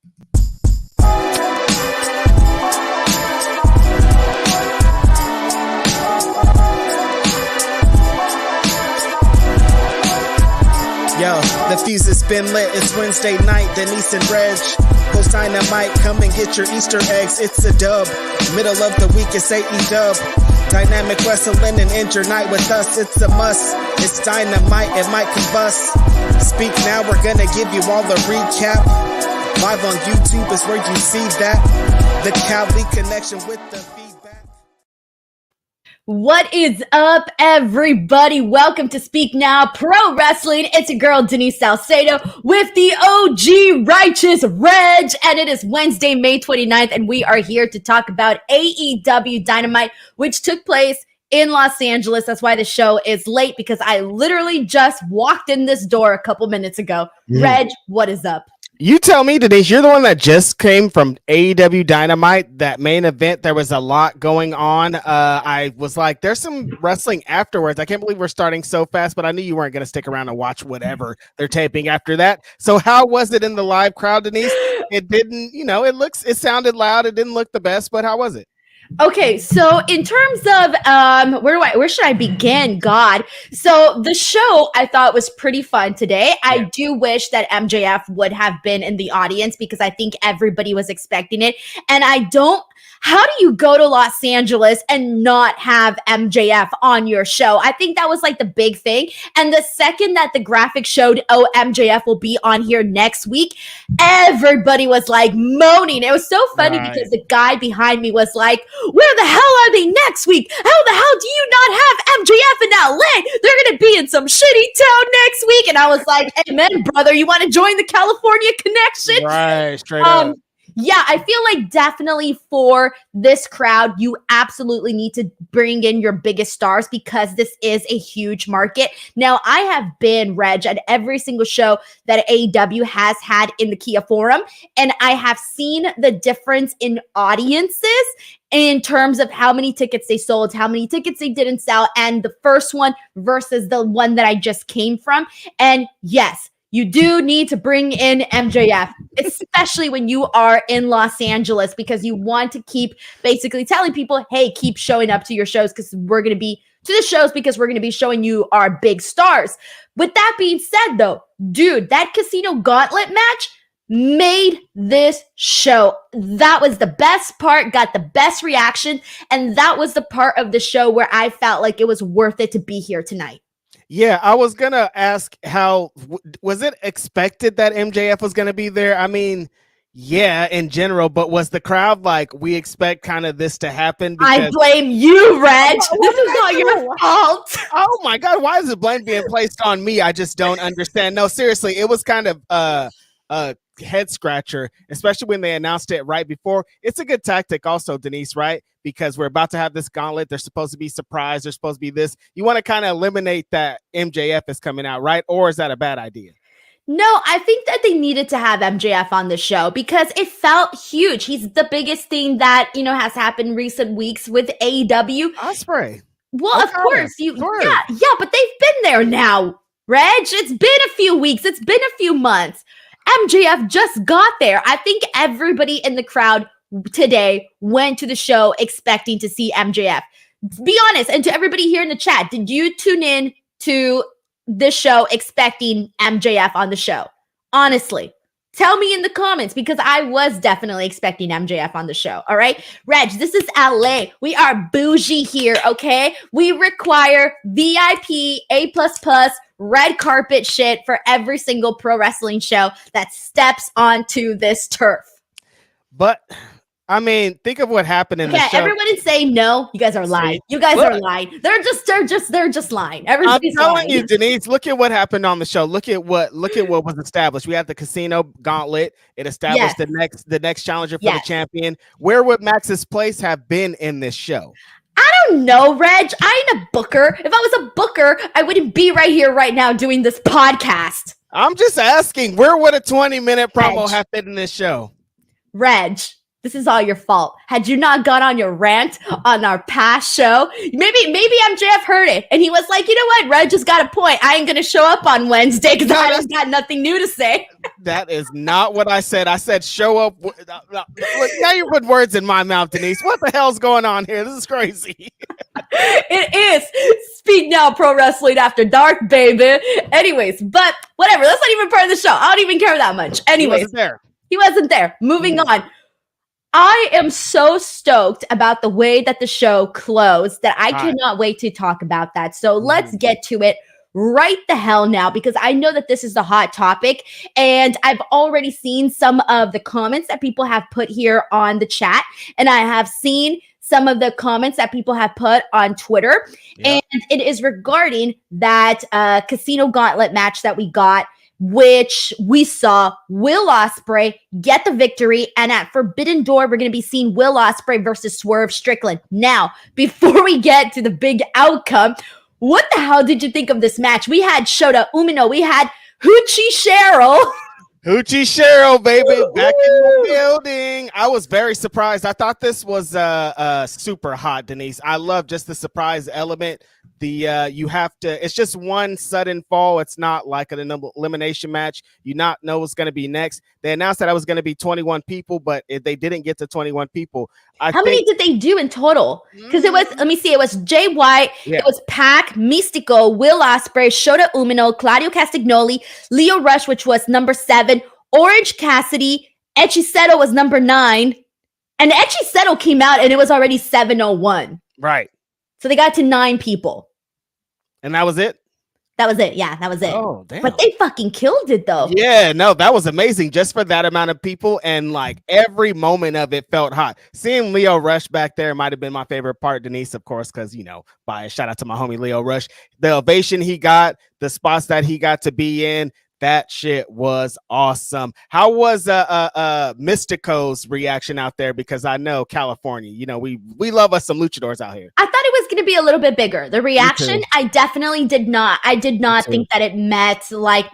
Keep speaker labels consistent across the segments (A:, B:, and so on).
A: Yo, the fuse has been lit. It's Wednesday night. Denise and Reg host Dynamite. Come and get your Easter eggs. It's a dub. Middle of the week, it's AEW Dynamic Wrestling and end your night with us. It's a must. It's Dynamite. It might combust. Speak now. We're gonna give you all the recap. Live on YouTube is where you see that. The Cali connection with the feedback.
B: What is up, everybody? Welcome to Speak Now Pro Wrestling. It's your girl, Denise Salcedo, with the OG Righteous Reg, and it is Wednesday, May 29th, and we are here to talk about AEW Dynamite, which took place in Los Angeles. That's why the show is late, because I literally just walked in this door a couple minutes ago. Reg, what is up?
C: You tell me, Denise, you're the one that just came from AEW Dynamite, that main event. There was a lot going on. I was like, there's some wrestling afterwards. I can't believe we're starting so fast, but I knew you weren't going to stick around and watch whatever they're taping after that. So how was it in the live crowd, Denise? It didn't, it sounded loud. It didn't look the best, but how was it?
B: Okay, so in terms of where should I begin? God. So the show I thought was pretty fun today. I do wish that MJF would have been in the audience, because I think everybody was expecting it. And how do you go to Los Angeles and not have MJF on your show? I think that was like the big thing. And the second that the graphic showed, MJF will be on here next week, everybody was like moaning. It was so funny because the guy behind me was like, where the hell are they next week? How the hell do you not have MJF in LA? They're going to be in some shitty town next week. And I was like, amen, brother. You want to join the California connection?
C: Right, straight up.
B: Yeah, I feel like definitely for this crowd, you absolutely need to bring in your biggest stars, because this is a huge market. Now, I have been, Reg, at every single show that AEW has had in the Kia Forum, and I have seen the difference in audiences in terms of how many tickets they sold, how many tickets they didn't sell, and the first one versus the one that I just came from. And yes, you do need to bring in MJF, especially when you are in Los Angeles, because you want to keep basically telling people, hey, keep showing up to your shows, because we're going to be showing you our big stars. With that being said, though, dude, that Casino Gauntlet match made this show. That was the best part, got the best reaction, and that was the part of the show where I felt like it was worth it to be here tonight.
C: Yeah, I was going to ask, was it expected that MJF was going to be there? I mean, yeah, in general, but was the crowd like, we expect kind of this to happen?
B: I blame you, Reg. This is not your fault.
C: Oh my God, why is the blame being placed on me? I just don't understand. No, seriously, it was kind of a head scratcher, especially when they announced it right before. It's a good tactic also, Denise, right? Because we're about to have this gauntlet. They're supposed to be surprised. They're supposed to be this. You want to kind of eliminate that MJF is coming out, right? Or is that a bad idea?
B: No, I think that they needed to have MJF on the show because it felt huge. He's the biggest thing that, has happened recent weeks with AEW.
C: Ospreay.
B: Well, of course. Yeah, but they've been there now, Reg. It's been a few weeks. It's been a few months. MJF just got there. I think everybody in the crowd today went to the show expecting to see MJF. Be honest, and to everybody here in the chat, did you tune in to this show expecting MJF on the show? Honestly, tell me in the comments, because I was definitely expecting MJF on the show. All right, Reg, this is LA. We are bougie here, okay? We require VIP, A++, red carpet shit for every single pro wrestling show that steps onto this turf.
C: But I mean, think of what happened in the show.
B: Everyone is saying no. You guys are lying. You guys are lying. They're just lying. Everybody's
C: I'm telling
B: lying.
C: you, Denise, look at what happened on the show. Look at what was established. We had the Casino Gauntlet. It established the next challenger for the champion. Where would Max's place have been in this show?
B: I don't know, Reg. I ain't a booker. If I was a booker, I wouldn't be right here right now doing this podcast.
C: I'm just asking, where would a 20-minute promo have been in this show?
B: Reg, this is all your fault. Had you not gone on your rant on our past show, maybe MJF heard it and he was like, you know what, Reg just got a point. I ain't gonna show up on Wednesday because I just got nothing new to say.
C: That is not what I said. I said show up. Look, now you put words in my mouth, Denise. What the hell's going on here? This is crazy.
B: It is Speak Now Pro Wrestling After Dark, baby. Anyways, but whatever. That's not even part of the show. I don't even care that much. Anyways, he wasn't there. Moving on. I am so stoked about the way that the show closed that I cannot wait to talk about that. So let's get to it right the hell now, because I know that this is the hot topic, and I've already seen some of the comments that people have put here on the chat, and I have seen some of the comments that people have put on Twitter, and it is regarding that Casino Gauntlet match that we got, which we saw Will Ospreay get the victory, and at Forbidden Door, we're going to be seeing Will Ospreay versus Swerve Strickland. Now, before we get to the big outcome, what the hell did you think of this match? We had Shota Umino. We had Hoochie Cheryl.
C: Hoochie Cheryl, baby, back in the building. I was very surprised. I thought this was super hot, Denise. I love just the surprise element. You have to, it's just one sudden fall. It's not like an elimination match. You not know what's going to be next. They announced that it was going to be 21 people, but they didn't get to 21 people.
B: How many did they do in total? Because it was, let me see, it was Jay White, it was Pac, Mystico, Will Ospreay, Shota Umino, Claudio Castagnoli, Lio Rush, which was number 7, Orange Cassidy, Echiseto was number 9, and Echiseto came out and it was already 7:01.
C: Right.
B: So they got to 9 people.
C: And that was it?
B: That was it. Yeah, that was it.
C: Oh, damn.
B: But they fucking killed it, though.
C: Yeah, no, that was amazing just for that amount of people. And like every moment of it felt hot. Seeing Lio Rush back there might have been my favorite part, Denise, of course, because, you know, shout out to my homie Lio Rush. The ovation he got, the spots that he got to be in, that shit was awesome. How was Mystico's reaction out there? Because I know California, you know, we love us some luchadors out here.
B: I thought it was going to be a little bit bigger. The reaction, I definitely did not. I did not think that it met like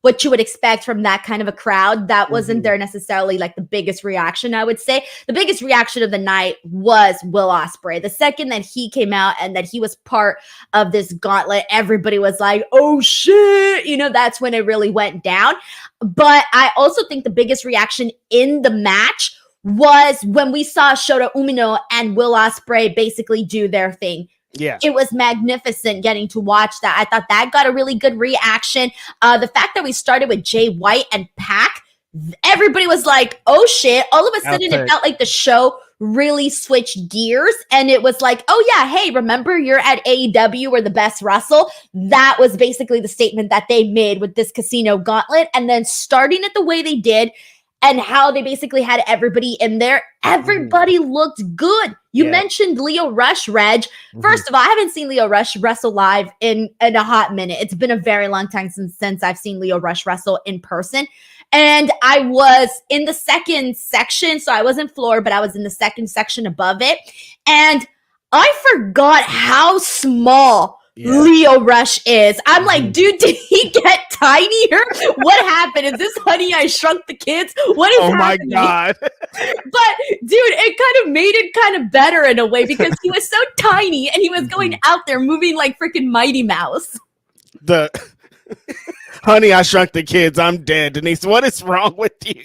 B: what you would expect from that kind of a crowd. That wasn't there necessarily like the biggest reaction, I would say. The biggest reaction of the night was Will Ospreay. The second that he came out and that he was part of this gauntlet, everybody was like, oh shit, you know, that's when it really went down. But I also think the biggest reaction in the match was when we saw Shota Umino and Will Ospreay basically do their thing.
C: Yeah,
B: it was magnificent getting to watch that. I thought that got a really good reaction. The fact that we started with Jay White and Pac, everybody was like, oh shit. All of a sudden, it felt like the show really switched gears. And it was like, oh yeah, hey, remember you're at AEW, we're the best wrestle. That was basically the statement that they made with this Casino Gauntlet. And then starting it the way they did, and how they basically had everybody in there. Everybody looked good. You mentioned Lio Rush, Reg. First of all, I haven't seen Lio Rush wrestle live in a hot minute. It's been a very long time since I've seen Lio Rush wrestle in person. And I was in the second section, so I wasn't floor, but I was in the second section above it. And I forgot how small Lio Rush is. I'm like, dude, did he get tinier? What happened? Is this Honey, I Shrunk the Kids? What is happening?
C: Oh my God.
B: But dude, it kind of made it kind of better in a way because he was so tiny and he was going out there moving like freaking Mighty Mouse.
C: The Honey, I Shrunk the Kids. I'm dead, Denise. What is wrong with you?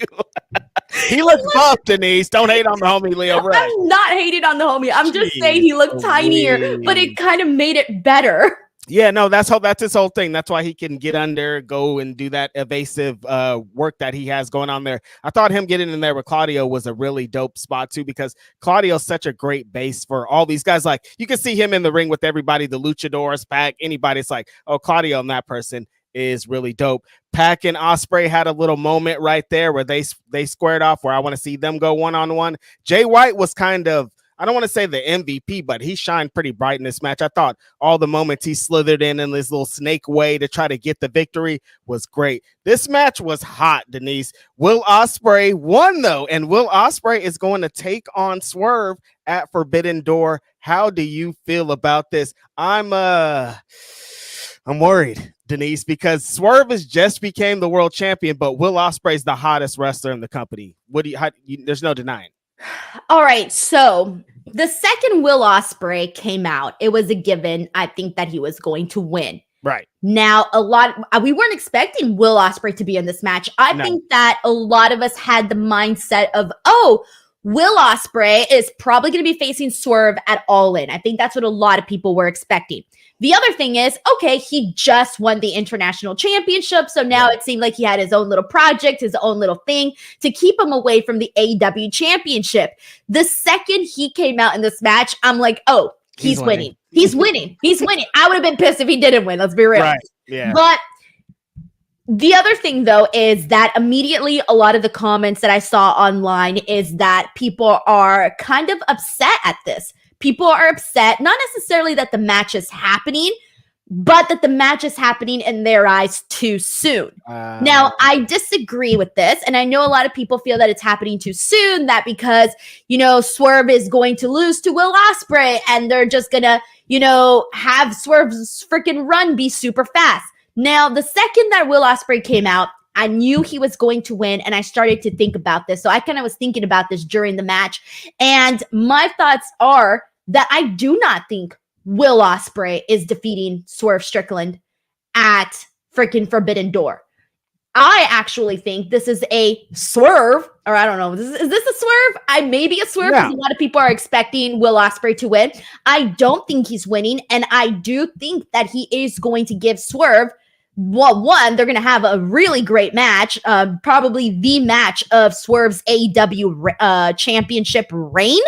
C: He looks buff, Denise. Don't hate on the homie Lio Rush.
B: I'm not hating on the homie. I'm just saying he looked tinier, but it kind of made it better.
C: Yeah, no, that's his whole thing. That's why he can get under, go and do that evasive work that he has going on there. I thought him getting in there with Claudio was a really dope spot too, because Claudio's such a great base for all these guys. Like you can see him in the ring with everybody, the luchadors, Pac, anybody. It's like, oh, Claudio and that person is really dope. Pac and Ospreay had a little moment right there where they squared off, where I want to see them go one-on-one. Jay White was kind of, I don't want to say the MVP, but he shined pretty bright in this match. I thought all the moments he slithered in this little snake way to try to get the victory was great. This match was hot, Denise. Will Ospreay won though, and Will Ospreay is going to take on Swerve at Forbidden Door. How do you feel about this? I'm worried, Denise, because Swerve has just became the world champion, but Will Ospreay is the hottest wrestler in the company. There's no denying.
B: All right, so the second Will Ospreay came out, it was a given, I think, that he was going to win.
C: Right.
B: Now, we weren't expecting Will Ospreay to be in this match. I think that a lot of us had the mindset of, Will Ospreay is probably going to be facing Swerve at All In. I think that's what a lot of people were expecting. The other thing is, okay, he just won the international championship. So now it seemed like he had his own little project, his own little thing to keep him away from the AEW championship. The second he came out in this match, I'm like, oh, he's winning. He's winning. He's winning. I would have been pissed if he didn't win. Let's be real.
C: Right. Yeah.
B: But the other thing, though, is that immediately a lot of the comments that I saw online is that people are kind of upset at this. People are upset, not necessarily that the match is happening, but that the match is happening in their eyes too soon. Now, I disagree with this, and I know a lot of people feel that it's happening too soon, that because, Swerve is going to lose to Will Ospreay, and they're just gonna, have Swerve's freaking run be super fast. Now, the second that Will Ospreay came out, I knew he was going to win, and I started to think about this. So I kind of was thinking about this during the match, and my thoughts are that I do not think Will Ospreay is defeating Swerve Strickland at freaking Forbidden Door. I actually think this is a swerve, or I don't know. Is this a swerve? Maybe a swerve because a lot of people are expecting Will Ospreay to win. I don't think he's winning, and I do think that he is going to give Swerve. Well, one, they're going to have a really great match, probably the match of Swerve's AEW championship reign.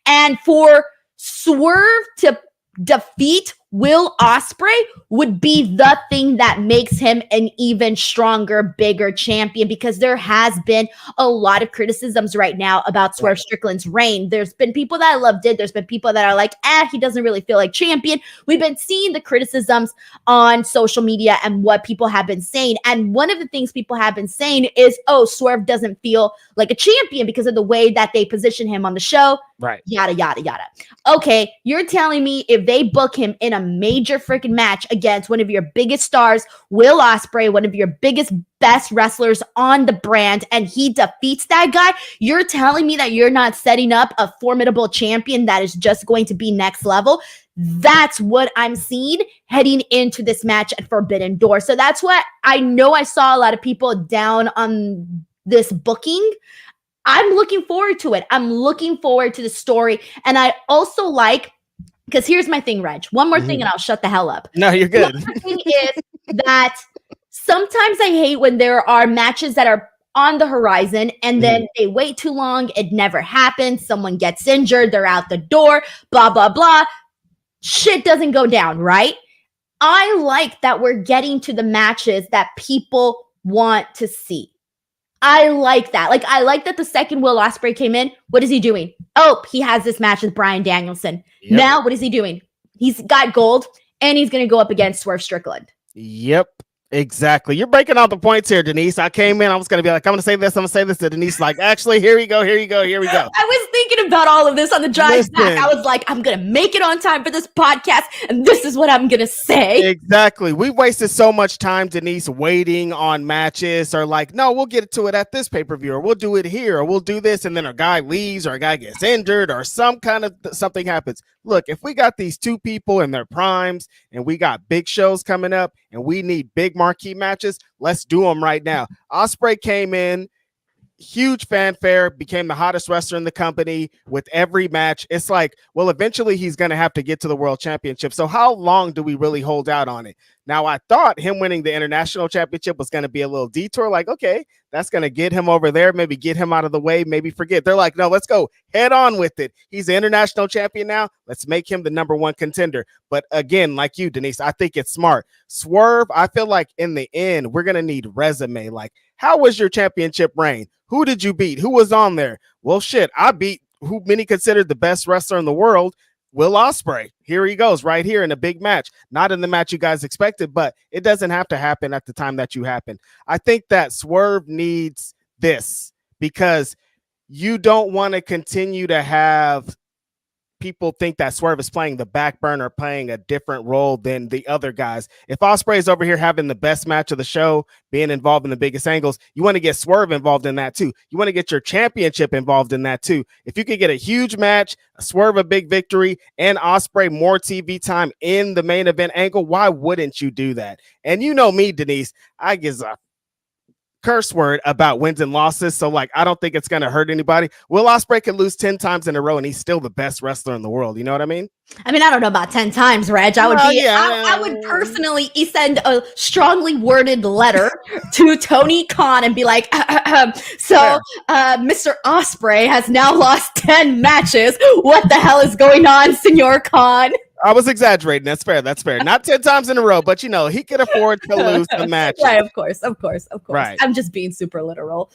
B: And for Swerve to defeat Will Ospreay would be the thing that makes him an even stronger, bigger champion, because there has been a lot of criticisms right now about Swerve Strickland's reign. There's been people that loved it. There's been people that are like, he doesn't really feel like champion. We've been seeing the criticisms on social media and what people have been saying. And one of the things people have been saying is, Swerve doesn't feel like a champion because of the way that they position him on the show.
C: Right.
B: Yada, yada, yada. Okay, you're telling me if they book him in a major freaking match against one of your biggest stars, Will Ospreay, one of your biggest, best wrestlers on the brand, and he defeats that guy, you're telling me that you're not setting up a formidable champion that is just going to be next level? That's what I'm seeing heading into this match at Forbidden Door. So that's what I know. I saw a lot of people down on this booking. I'm looking forward to it. I'm looking forward to the story. And I also like, because here's my thing, Reg. One more thing and I'll shut the hell up.
C: No, you're good.
B: One more thing is that sometimes I hate when there are matches that are on the horizon and then they wait too long. It never happens. Someone gets injured. They're out the door, blah, blah, blah. Shit doesn't go down, right? I like that we're getting to the matches that people want to see. I like that. Like, I like that the second Will Ospreay came in. What is he doing? He has this match with Bryan Danielson. Yep. Now, what is he doing? He's got gold, and he's going to go up against Swerve Strickland.
C: Yep. Exactly. You're breaking all the points here, Denise. I came in, I was going to be like, I'm going to say this, I'm going to say this to Denise. Like, actually, here we go. I
B: was thinking about all of this on the drive back. I was like, I'm going to make it on time for this podcast, and this is what I'm going to say.
C: Exactly. We wasted so much time, Denise, waiting on matches, or like, no, we'll get to it at this pay-per-view, or we'll do it here, or we'll do this, and then a guy leaves, or a guy gets injured, or some kind of something happens. Look, if we got these two people in their primes, and we got big shows coming up, and we need big marquee matches, let's do them right now. Ospreay came in, huge fanfare, became the hottest wrestler in the company with every match. It's like, well, eventually he's going to have to get to the world championship. So how long do we really hold out on it? Now, I thought him winning the international championship was going to be a little detour. Like, okay, that's going to get him over there, maybe get him out of the way, maybe forget. They're like, no, let's go head on with it. He's the international champion now. Let's make him the number one contender. But again, like you, Denise, I think it's smart. Swerve, I feel like in the end, we're going to need resume. Like, how was your championship reign? Who did you beat? Who was on there? Well, shit, I beat who many considered the best wrestler in the world, Will Ospreay. Here he goes right here in a big match. Not in the match you guys expected, but it doesn't have to happen at the time that you happen. I think that Swerve needs this because you don't want to continue to have people think that Swerve is playing the back burner, playing a different role than the other guys. If Ospreay is over here having the best match of the show, being involved in the biggest angles, you want to get Swerve involved in that too. You want to get your championship involved in that too. If you could get a huge match, a Swerve a big victory, and Ospreay more TV time in the main event angle, why wouldn't you do that? And you know me, Denise, I give a curse word about wins and losses, so like I don't think it's gonna hurt anybody. Will Ospreay could lose 10 times in a row and he's still the best wrestler in the world. You know what I mean?
B: I don't know about 10 times, Reg. I would personally send a strongly worded letter to Tony Khan and be like, Mr. Ospreay has now lost 10 matches. What the hell is going on, Senor Khan?
C: I was exaggerating. That's fair. Not 10 times in a row, but he could afford to lose the match.
B: Right, of course. Right. I'm just being super literal.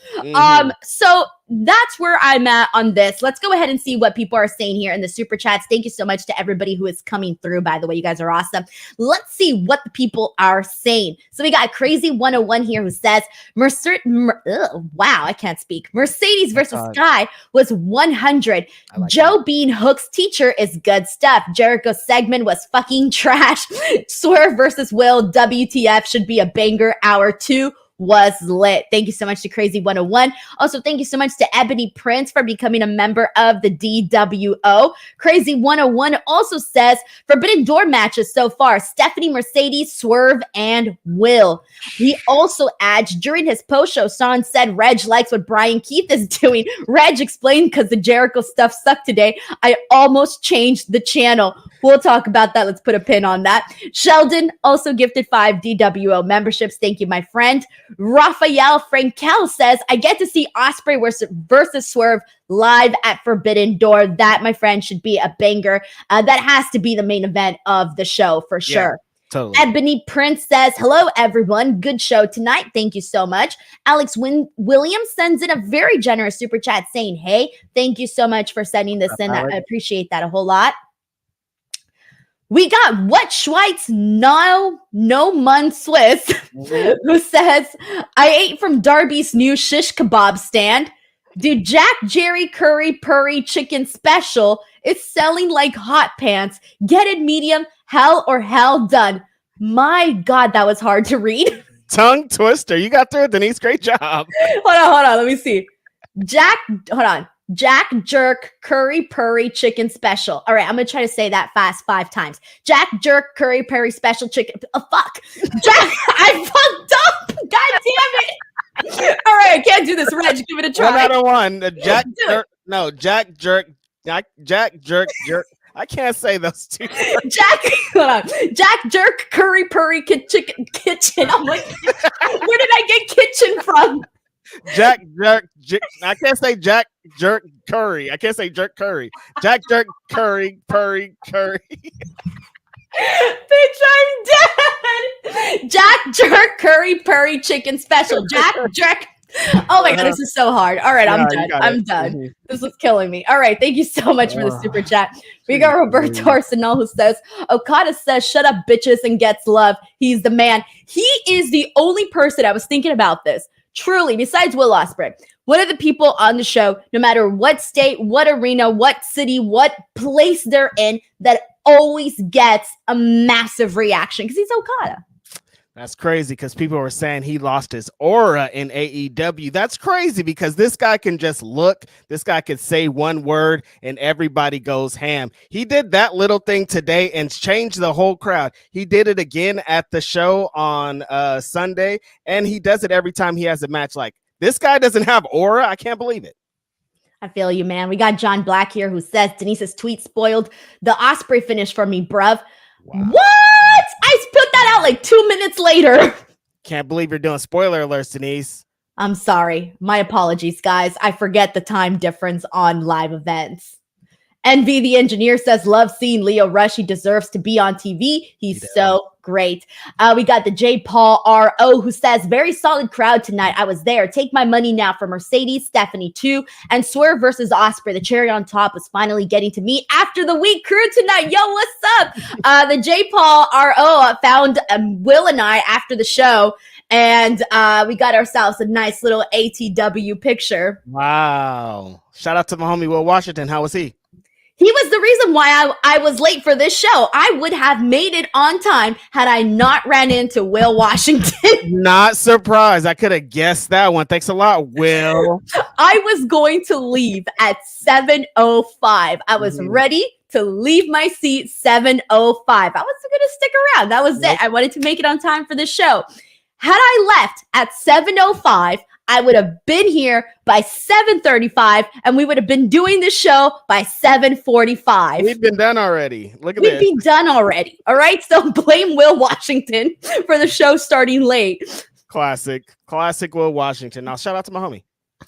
B: So that's where I'm at on this. Let's go ahead and see what people are saying here in the super chats. Thank you so much to everybody who is coming through. By the way, you guys are awesome. Let's see what the people are saying. So we got Crazy 101 here who says, wow, I can't speak. Mercedes versus Sky was 100. Like Joe Bean Hook's teacher is good stuff. Jericho's segment was fucking trash. Swerve versus Will, WTF should be a banger. Hour 2 was lit. Thank you so much to Crazy 101. Also, thank you so much to Ebony Prince for becoming a member of the DWO. Crazy 101 also says Forbidden Door matches so far: Stephanie, Mercedes, Swerve, and Will. He also adds, during his post show, Son said Reg likes what Brian Keith is doing. Reg explained, because the Jericho stuff sucked today, I almost changed the channel. We'll talk about that. Let's put a pin on that. Sheldon also gifted 5 DWO memberships. Thank you, my friend. Raphael Frankel says, I get to see Osprey versus Swerve live at Forbidden Door. That, my friend, should be a banger. That has to be the main event of the show for sure.
C: Totally.
B: Ebony Prince says, hello, everyone. Good show tonight. Thank you so much. Alex Williams sends in a very generous super chat saying, hey, thank you so much for sending this in. I appreciate that a whole lot. We got What Schweitz No Mun Swiss, who says, I ate from Darby's new shish kebab stand. Dude, Jack Jerry Curry Purry Chicken Special is selling like hot pants. Get it medium, hell or hell done. My God, that was hard to read.
C: Tongue twister. You got through it, Denise. Great job.
B: Hold on. Let me see. Jack Jerk Curry Purry Chicken Special. All right, I'm going to try to say that fast 5 times. Jack Jerk Curry Purry Special Chicken. Fuck. Jack, I fucked up. God damn it. All right, I can't do this, Reg. Give it a try.
C: 1 out of 1. Jack Jerk. Jack Jerk. I can't say those two.
B: Jack Jerk Curry Purry Kitchen. I'm like, where did I get kitchen from?
C: Jack Jerk. I can't say Jack Jerk Curry. I can't say Jerk Curry. Jack Jerk Curry Purry Curry.
B: Bitch, I'm dead. Jack Jerk Curry Purry Chicken Special. Jack Jerk. Oh my God, this is so hard. All right, I'm done. This was killing me. All right, thank you so much for the super chat. We got Roberto Arsenal who says, Okada says, shut up, bitches, and gets love. He's the man. He is the only person, I was thinking about this, truly, besides Will Ospreay, one of the people on the show, no matter what state, what arena, what city, what place they're in, that always gets a massive reaction because he's Okada.
C: That's crazy because people were saying he lost his aura in AEW. That's crazy because this guy can just look. This guy could say one word and everybody goes ham. He did that little thing today and changed the whole crowd. He did it again at the show on Sunday, and he does it every time he has a match. Like, this guy doesn't have aura. I can't believe it.
B: I feel you, man. We got John Black here who says Denise's tweet spoiled the Osprey finish for me, bruv. Wow. What? I put that out like 2 minutes later.
C: Can't believe you're doing spoiler alerts, Denise.
B: I'm sorry. My apologies, guys. I forget the time difference on live events. NV the engineer says, love seeing Leo Rush. He deserves to be on TV. He's so great. We got the J. Paul R.O. who says, very solid crowd tonight. I was there. Take my money now for Mercedes, Stephanie too, and Swerve versus Osprey. The cherry on top is finally getting to me after the week crew tonight. Yo, what's up? The J. Paul R.O. found Will and I after the show, and we got ourselves a nice little ATW picture.
C: Wow. Shout out to my homie Will Washington. How was he?
B: He was the reason why I was late for this show. I would have made it on time had I not ran into Will Washington.
C: Not surprised. I could have guessed that one. Thanks a lot, Will.
B: I was going to leave at 7:05. I was ready to leave my seat 7:05. I wasn't going to stick around. That was it. I wanted to make it on time for the show. Had I left at 7:05, I would have been here by 7:35, and we would have been doing the show by 7:45.
C: We've been done already. Look at
B: We'd
C: this.
B: be done already. All right. So blame Will Washington for the show starting late.
C: Classic Will Washington. Now shout out to my homie.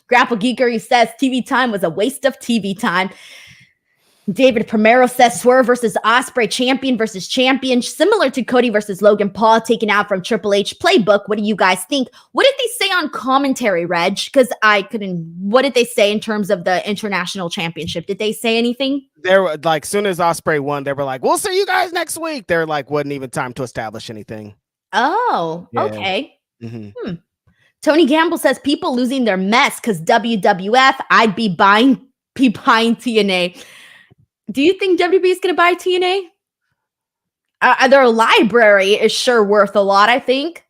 B: Grapple Geekery says TV time was a waste of TV time. David Primero says Swerve versus Osprey, champion versus champion, similar to Cody versus Logan Paul, taken out from Triple H playbook. What do you guys think? What did they say on commentary, Reg? Because I couldn't. What did they say in terms of the international championship? Did they say anything?
C: They were like, soon as Osprey won, they were like, "We'll see you guys next week." They're like, wasn't even time to establish anything.
B: Oh,
C: Yeah.
B: okay. Tony Gamble says people losing their mess because WWF. I'd be buying TNA. Do you think WWE is going to buy TNA? Their library is sure worth a lot, I think.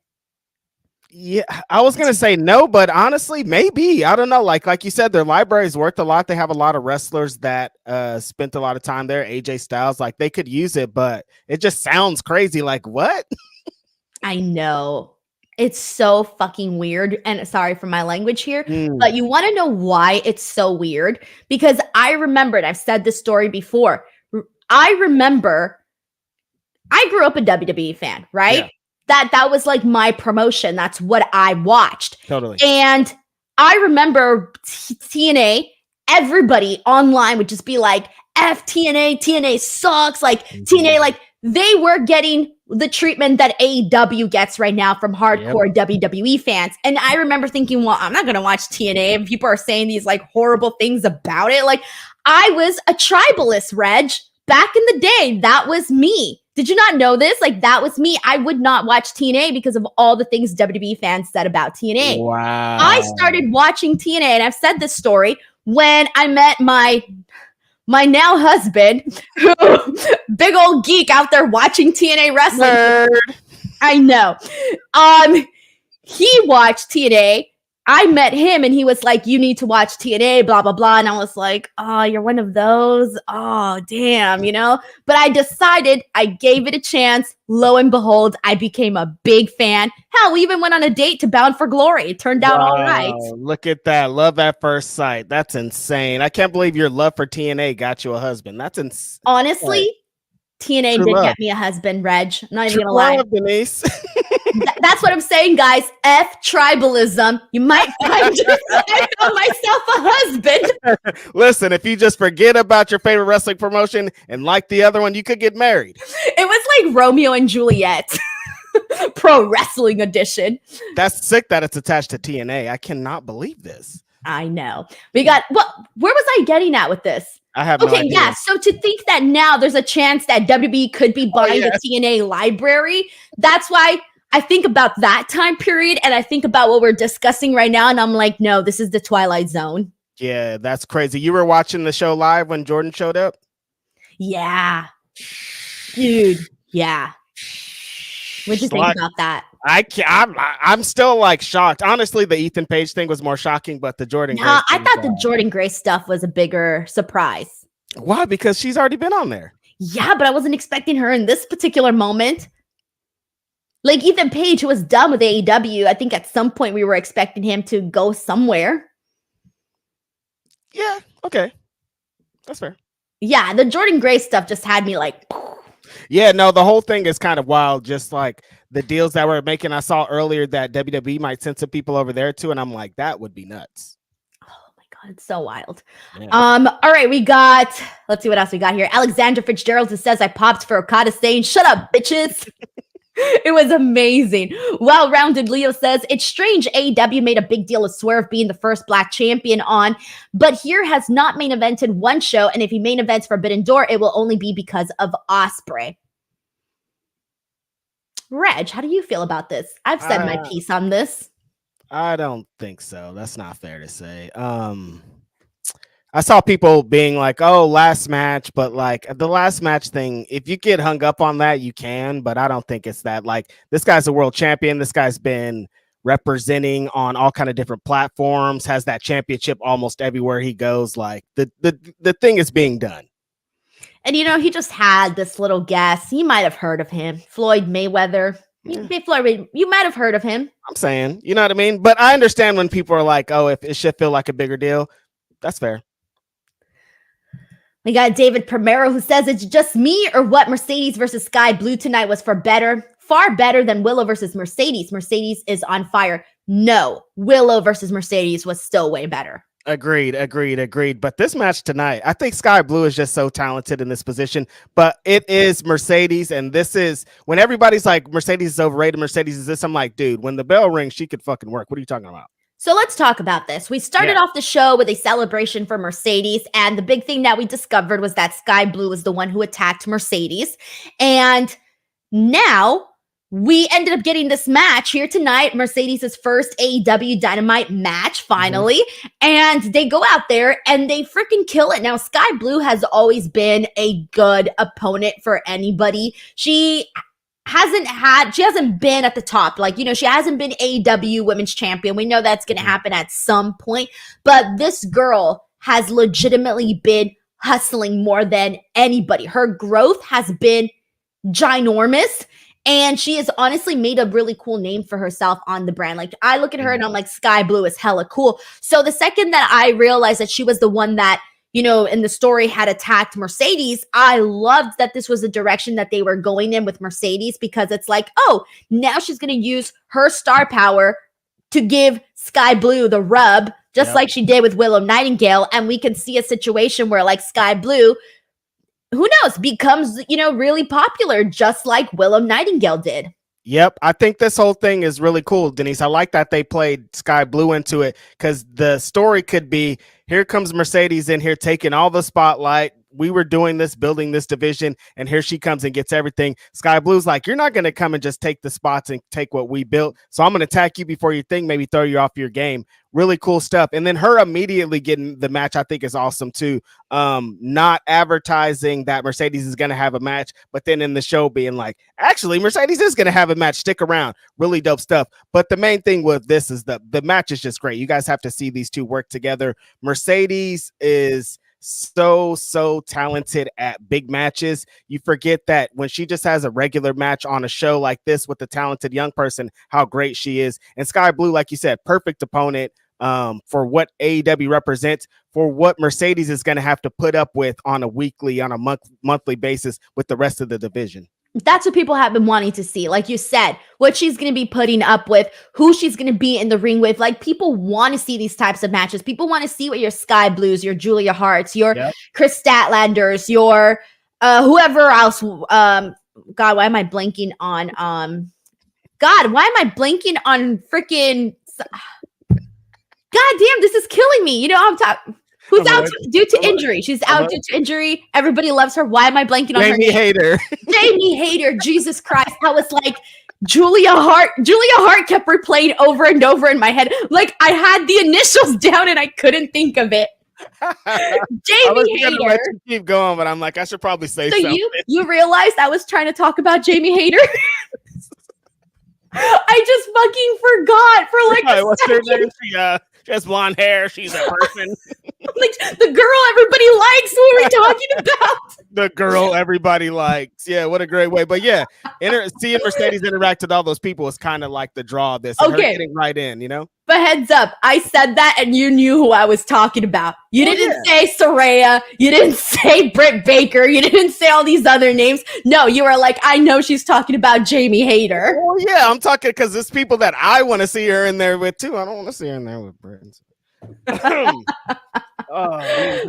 C: Yeah, I was gonna say no, but honestly, maybe. I don't know. Like you said, their library is worth a lot. They have a lot of wrestlers that spent a lot of time there. AJ Styles, like they could use it, but it just sounds crazy. Like what?
B: I know. It's so fucking weird. And sorry for my language here, but you want to know why it's so weird? Because I remembered, I've said this story before. I remember I grew up a WWE fan, right? Yeah. That was like my promotion. That's what I watched.
C: Totally.
B: And I remember TNA, everybody online would just be like, F TNA, TNA sucks. Like TNA, like they were getting the treatment that AEW gets right now from hardcore WWE fans. And I remember thinking, well, I'm not going to watch TNA. And people are saying these like horrible things about it. Like I was a tribalist, Reg. Back in the day, that was me. Did you not know this? Like that was me. I would not watch TNA because of all the things WWE fans said about TNA.
C: Wow.
B: I started watching TNA, and I've said this story when I met my now husband, who big old geek out there watching TNA wrestling.
C: Nerd.
B: I know. He watched TNA. I met him and he was like, you need to watch TNA, blah, blah, blah. And I was like, oh, you're one of those? Oh, damn, you know? But I decided, I gave it a chance. Lo and behold, I became a big fan. Hell, we even went on a date to Bound for Glory. It turned out all right.
C: Look at that. Love at first sight. That's insane. I can't believe your love for TNA got you a husband. That's insane.
B: Honestly, TNA
C: True
B: did
C: love.
B: get me a husband, Reg. I'm not even
C: True
B: gonna lie.
C: love, Denise.
B: That's what I'm saying, guys. F tribalism. You might find I found myself a husband.
C: Listen, if you just forget about your favorite wrestling promotion and like the other one, you could get married.
B: It was like Romeo and Juliet. Pro Wrestling Edition.
C: That's sick that it's attached to TNA. I cannot believe this.
B: I know. We got what? Where was I getting at with this?
C: I have no idea.
B: Yeah. So to think that now there's a chance that WB could be buying the TNA library, that's why I think about that time period and I think about what we're discussing right now. And I'm like, no, this is the Twilight Zone.
C: Yeah, that's crazy. You were watching the show live when Jordan showed up?
B: Yeah. Dude. Yeah. What'd you think about that?
C: I'm still like shocked. Honestly, the Ethan Page thing was more shocking, but the Jordan Grace
B: I thought the Jordan Grace stuff was a bigger surprise.
C: Why? Because she's already been on there.
B: Yeah, but I wasn't expecting her in this particular moment. Like Ethan Page, who was done with AEW, I think at some point we were expecting him to go somewhere.
C: Yeah, okay. That's fair.
B: Yeah, the Jordan Grace stuff just had me like...
C: Yeah, no, the whole thing is kind of wild. Just like the deals that we're making. I saw earlier that WWE might send some people over there too, and I'm like, that would be nuts.
B: Oh my god, it's so wild.
C: Yeah.
B: All right, let's see what else we got here. Alexander Fitzgerald says I popped for Okada saying, "Shut up, bitches." It was amazing. Well-rounded Leo says, it's strange AEW made a big deal of Swerve being the first black champion on, but here has not main evented one show, and if he main events Forbidden Door, it will only be because of Osprey. Reg, how do you feel about this? I've said my piece on this.
C: I don't think so. That's not fair to say. I I saw people being like, "Oh, last match," but like the last match thing, if you get hung up on that, you can, but I don't think it's that. Like, this guy's a world champion. This guy's been representing on all kind of different platforms, has that championship almost everywhere he goes. Like, the thing is being done.
B: And he just had this little guess. You might have heard of him, Floyd Mayweather. You might have heard of him.
C: I'm saying, you know what I mean? But I understand when people are like, "Oh, if it should feel like a bigger deal," that's fair.
B: We got David Primero who says, it's just me or what? Mercedes versus Sky Blue tonight was far better than Willow versus Mercedes. Mercedes is on fire. No, Willow versus Mercedes was still way better.
C: Agreed. But this match tonight, I think Sky Blue is just so talented in this position, but it is Mercedes. And this is when everybody's like, Mercedes is overrated. Mercedes is this. I'm like, dude, when the bell rings, she could fucking work. What are you talking about?
B: So let's talk about this. We started off the show with a celebration for Mercedes, and the big thing that we discovered was that Sky Blue was the one who attacked Mercedes. And now we ended up getting this match here tonight, Mercedes' first AEW Dynamite match, finally. Mm-hmm. And they go out there and they freaking kill it. Now, Sky Blue has always been a good opponent for anybody. She hasn't been at the top. Like, she hasn't been AEW Women's Champion. We know that's going to happen at some point. But this girl has legitimately been hustling more than anybody. Her growth has been ginormous. And she has honestly made a really cool name for herself on the brand. Like, I look at her and I'm like, Sky Blue is hella cool. So the second that I realized that she was the one that, in the story had attacked Mercedes, I loved that this was the direction that they were going in with Mercedes, because it's like, oh, now she's going to use her star power to give Sky Blue the rub, just like she did with Willow Nightingale. And we can see a situation where, like, Sky Blue, who knows, becomes, really popular, just like Willow Nightingale did.
C: Yep. I think this whole thing is really cool, Denise. I like that they played Sky Blue into it, because the story could be, here comes Mercedes in here taking all the spotlight. We were doing this, building this division, and here she comes and gets everything. Sky Blue's like, you're not going to come and just take the spots and take what we built. So I'm going to attack you before you think, maybe throw you off your game. Really cool stuff. And then her immediately getting the match, I think, is awesome too. Not advertising that Mercedes is going to have a match, but then in the show being like, actually, Mercedes is going to have a match. Stick around. Really dope stuff. But the main thing with this is the match is just great. You guys have to see these two work together. Mercedes is so talented at big matches. You forget that when she just has a regular match on a show like this with a talented young person, how great she is. And Sky Blue, like you said, perfect opponent for what AEW represents, for what Mercedes is going to have to put up with on a monthly basis with the rest of the division.
B: That's what people have been wanting to see. Like you said, what she's going to be putting up with, who she's going to be in the ring with. Like, people want to see these types of matches. People want to see what your Sky Blues, your Julia Harts, your Kris Statlanders, your whoever else. God, why am I blanking on? Freaking? God damn, this is killing me. I'm talking. Who's out due to injury? She's out due to injury. Everybody loves her. Why am I blanking on her name? Jamie Hayter. Jesus Christ. I was like, Julia Hart. Julia Hart kept replaying over and over in my head. Like, I had the initials down and I couldn't think of it. Jamie Hayter.
C: Let you keep going, but I'm like, I should probably say something.
B: So you realized I was trying to talk about Jamie Hayter? I just fucking forgot for like a second.
C: What's her name? She has blonde hair. She's a person.
B: Like, the girl everybody likes. What were we talking about?
C: The girl everybody likes. Yeah, what a great way. But yeah, seeing Mercedes interact with all those people is kind of like the draw of this. Okay. Her getting right in,
B: But heads up, I said that and you knew who I was talking about. You didn't say Saraya. You didn't say Britt Baker. You didn't say all these other names. No, you were like, I know she's talking about Jamie Hayter.
C: Well, yeah, I'm talking because it's people that I want to see her in there with too. I don't want to see her in there with Britt.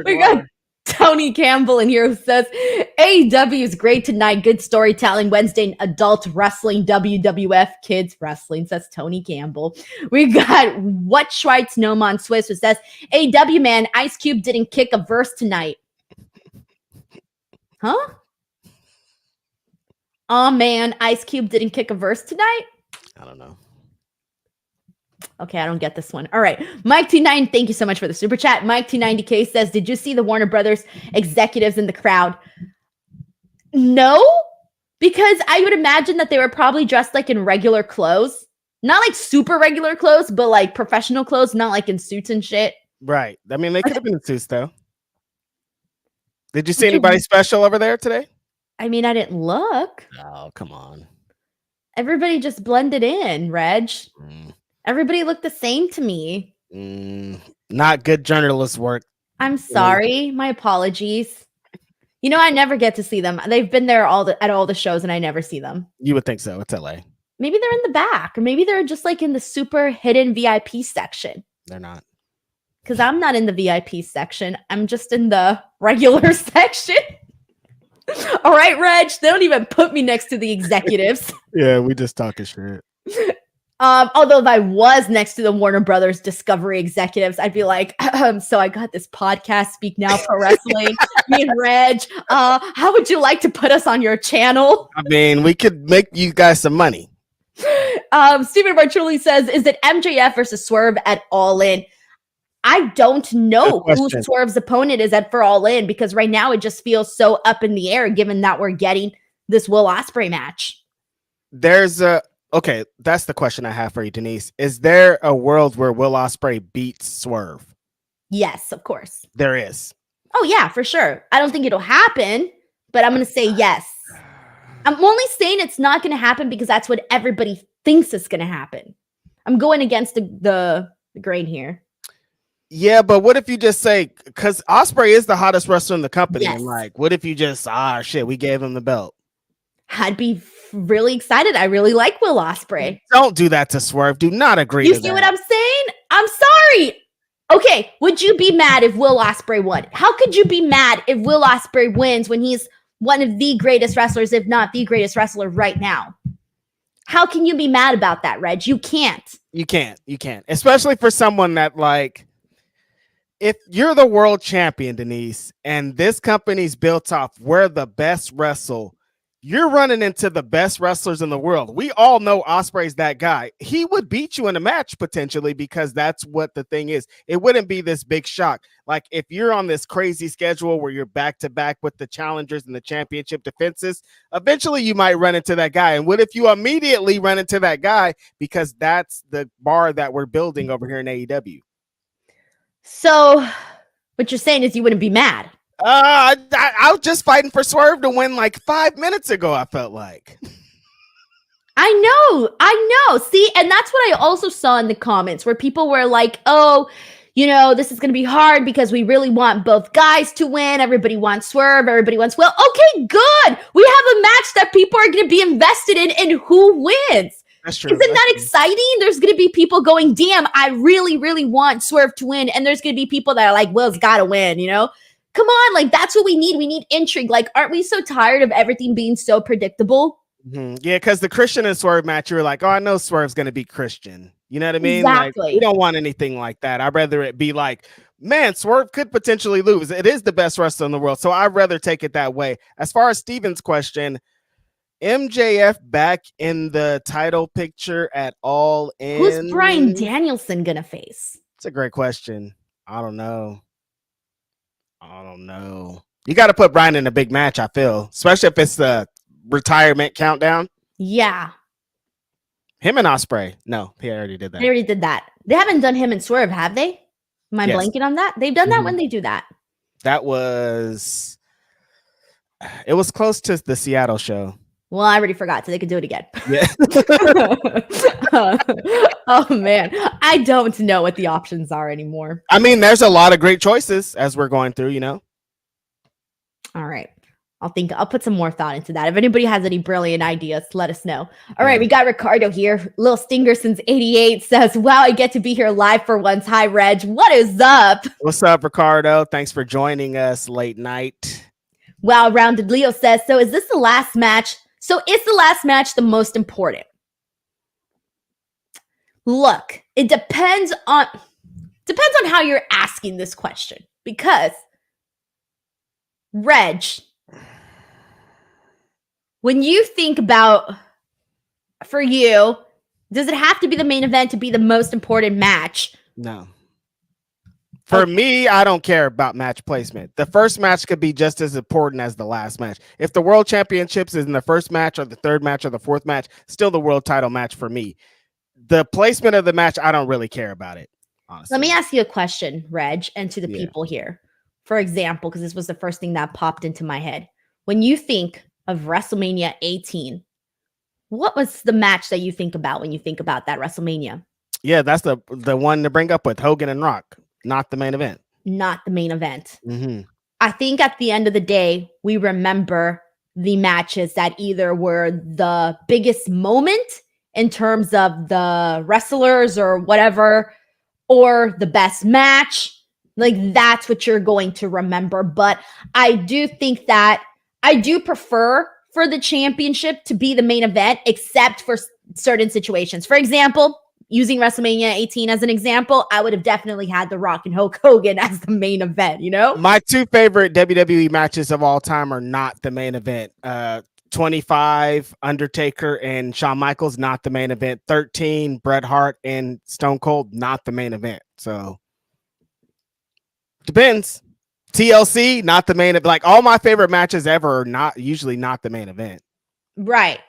B: We got Tony Campbell in here who says AEW is great tonight. Good storytelling. Wednesday adult wrestling. WWF kids wrestling, says Tony Campbell. We got What Schweitz Nomon Swiss who says AEW man, Ice Cube didn't kick a verse tonight. Huh? Oh man, Ice Cube didn't kick a verse tonight?
C: I don't know.
B: Okay, I don't get this one. All right. Mike T9, thank you so much for the super chat. Mike T90K says, did you see the Warner Brothers executives in the crowd? No, because I would imagine that they were probably dressed like in regular clothes. Not like super regular clothes, but like professional clothes, not like in suits and shit.
C: Right. I mean, they could have been in suits, though. Did you see anybody special over there today?
B: I mean, I didn't look.
C: Oh, come on.
B: Everybody just blended in, Reg. Everybody looked the same to me.
C: Not good journalist work.
B: I'm sorry. My apologies. You know, I never get to see them. They've been there at all the shows, and I never see them.
C: You would think so. It's LA.
B: Maybe they're in the back, or maybe they're just like in the super hidden VIP section.
C: They're not.
B: Because I'm not in the VIP section. I'm just in the regular section. All right, Reg. They don't even put me next to the executives.
C: Yeah, we just talking shit.
B: Although if I was next to the Warner Brothers Discovery executives, I'd be like, so I got this podcast, Speak Now Pro Wrestling. Me and Reg, how would you like to put us on your channel?
C: I mean, we could make you guys some money.
B: Stephen Bartulli says, is it MJF versus Swerve at All In? I don't know who Swerve's opponent is at for All In, because right now it just feels so up in the air, given that we're getting this Will Ospreay match.
C: Okay, that's the question I have for you, Denise. Is there a world where Will Ospreay beats Swerve?
B: Yes, of course.
C: There is.
B: Oh, yeah, for sure. I don't think it'll happen, but I'm going to say yes. I'm only saying it's not going to happen because that's what everybody thinks is going to happen. I'm going against the grain here.
C: Yeah, but what if you just say, because Ospreay is the hottest wrestler in the company,
B: yes.
C: And like, what if you just, shit, we gave him the belt?
B: I'd be really excited. I really like Will Ospreay.
C: Don't do that to Swerve. Do not agree
B: to
C: that.
B: You see what I'm saying? I'm sorry. Okay, would you be mad if Will Ospreay won? How could you be mad if Will Ospreay wins when he's one of the greatest wrestlers, if not the greatest wrestler right now? How can you be mad about that, Reg? You can't.
C: You can't. Especially for someone that, like, if you're the world champion, Denise, and this company's built off where the best wrestle, you're running into the best wrestlers in the world. We all know Ospreay's that guy. He would beat you in a match potentially, because that's what the thing is. It wouldn't be this big shock. Like, if you're on this crazy schedule where you're back to back with the challengers and the championship defenses, eventually you might run into that guy. And what if you immediately run into that guy? Because that's the bar that we're building over here in AEW.
B: So what you're saying is you wouldn't be mad?
C: I was just fighting for Swerve to win like 5 minutes ago, I felt like.
B: I know. See, and that's what I also saw in the comments where people were like, oh, you know, this is going to be hard because we really want both guys to win. Everybody wants Swerve. Everybody wants Will. Okay, good. We have a match that people are going to be invested in, and who wins.
C: That's true.
B: Isn't that exciting? There's going to be people going, damn, I really, really want Swerve to win. And there's going to be people that are like, Will's got to win, you know? Come on, like, that's what we need. We need intrigue. Like, aren't we so tired of everything being so predictable?
C: Mm-hmm. Yeah, because the Christian and Swerve match, you were like, oh, I know Swerve's going to be Christian. You know what I mean?
B: Exactly.
C: Like, we don't want anything like that. I'd rather it be like, man, Swerve could potentially lose. It is the best wrestler in the world. So I'd rather take it that way. As far as Steven's question, MJF back in the title picture at All In?
B: Who's Bryan Danielson going to face?
C: It's a great question. I don't know. You got to put Bryan in a big match, I feel, especially if it's the retirement countdown.
B: Yeah.
C: Him and Ospreay. No, he already did that.
B: They already did that. They haven't done him and Swerve, have they? Am I blanking on that? They've done that when they do that.
C: It was close to the Seattle show.
B: Well, I already forgot, so they could do it again.
C: Yeah.
B: Oh, man. I don't know what the options are anymore.
C: I mean, there's a lot of great choices as we're going through, you know?
B: All right. I'll put some more thought into that. If anybody has any brilliant ideas, let us know. All right. We got Ricardo here. Little Stinger since 88 says, wow, I get to be here live for once. Hi, Reg. What is up?
C: What's up, Ricardo? Thanks for joining us late night.
B: Wow. Rounded Leo says, so is this the last match? So is the last match the most important? Look, it depends on how you're asking this question, because Reg, when you think about, for you, Does it have to be the main event to be the most important match?
C: No. For me, I don't care about match placement. The first match could be just as important as the last match. If the world championships is in the first match or the third match or the fourth match, still the world title match for me. The placement of the match, I don't really care about it, honestly.
B: Let me ask you a question, Reg, and to the people here. For example, because this was the first thing that popped into my head. When you think of WrestleMania 18, what was the match that you think about when you think about that WrestleMania?
C: Yeah, that's the one to bring up with Hogan and Rock. Not the main event.
B: Not the main event. I think at the end of the day, we remember the matches that either were the biggest moment in terms of the wrestlers or whatever, or the best match. Like, that's what you're going to remember. But I do think that I do prefer for the championship to be the main event, except for certain situations. For example, using WrestleMania 18 as an example, I would have definitely had The Rock and Hulk Hogan as the main event, you know?
C: My two favorite WWE matches of all time are not the main event. 25, Undertaker and Shawn Michaels, not the main event. 13, Bret Hart and Stone Cold, not the main event. So, depends. TLC, not the main event. Like, all my favorite matches ever are usually not the main event.
B: Right.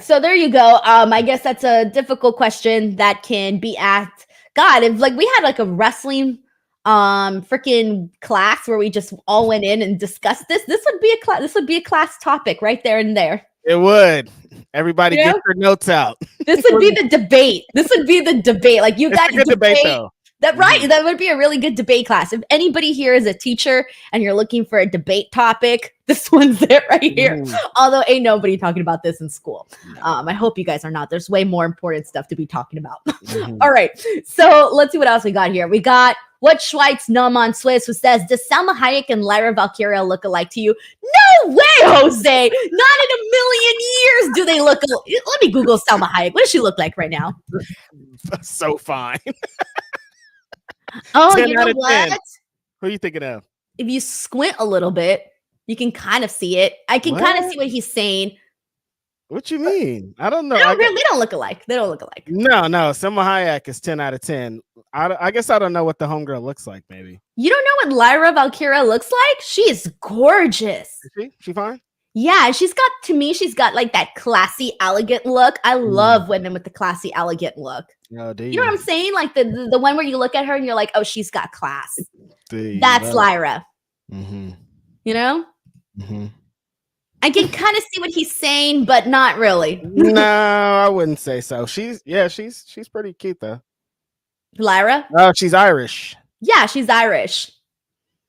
B: So there you go. I guess that's a difficult question that can be asked. God, if like we had like a wrestling freaking class where we just all went in and discussed this would be a class topic right there and there.
C: It would. Everybody get your notes out.
B: This would be the debate. Like, you guys debate though. That right. That would be a really good debate class. If anybody here is a teacher and you're looking for a debate topic, this one's it right here. Although ain't nobody talking about this in school. I hope you guys are not. There's way more important stuff to be talking about. All right. So let's see what else we got here. We got What Schweitz Numb on Swiss, who says, does Salma Hayek and Lyra Valkyria look alike to you? No way, Jose. Not in a million years do they look alike. Let me Google Salma Hayek. What does she look like right now?
C: So fine.
B: Oh, you know what?
C: 10. Who are you thinking of?
B: If you squint a little bit, you can kind of see it. I can kind of see what he's saying.
C: What you mean? I don't know.
B: They don't look alike. No.
C: Salma Hayek is 10 out of 10. I guess I don't know what the homegirl looks like, maybe.
B: You don't know what Lyra Valkyria looks like? She is gorgeous.
C: Is she? She fine?
B: Yeah, she's got like that classy, elegant look. I love women with the classy, elegant look.
C: Oh,
B: you know what I'm saying? Like the one where you look at her and you're like, oh, she's got class. That's Lyra.
C: Mm-hmm.
B: You know?
C: Mm-hmm.
B: I can kind of see what he's saying, but not really.
C: No, I wouldn't say so. She's pretty cute though.
B: Lyra?
C: Oh, she's Irish.
B: Yeah, she's Irish.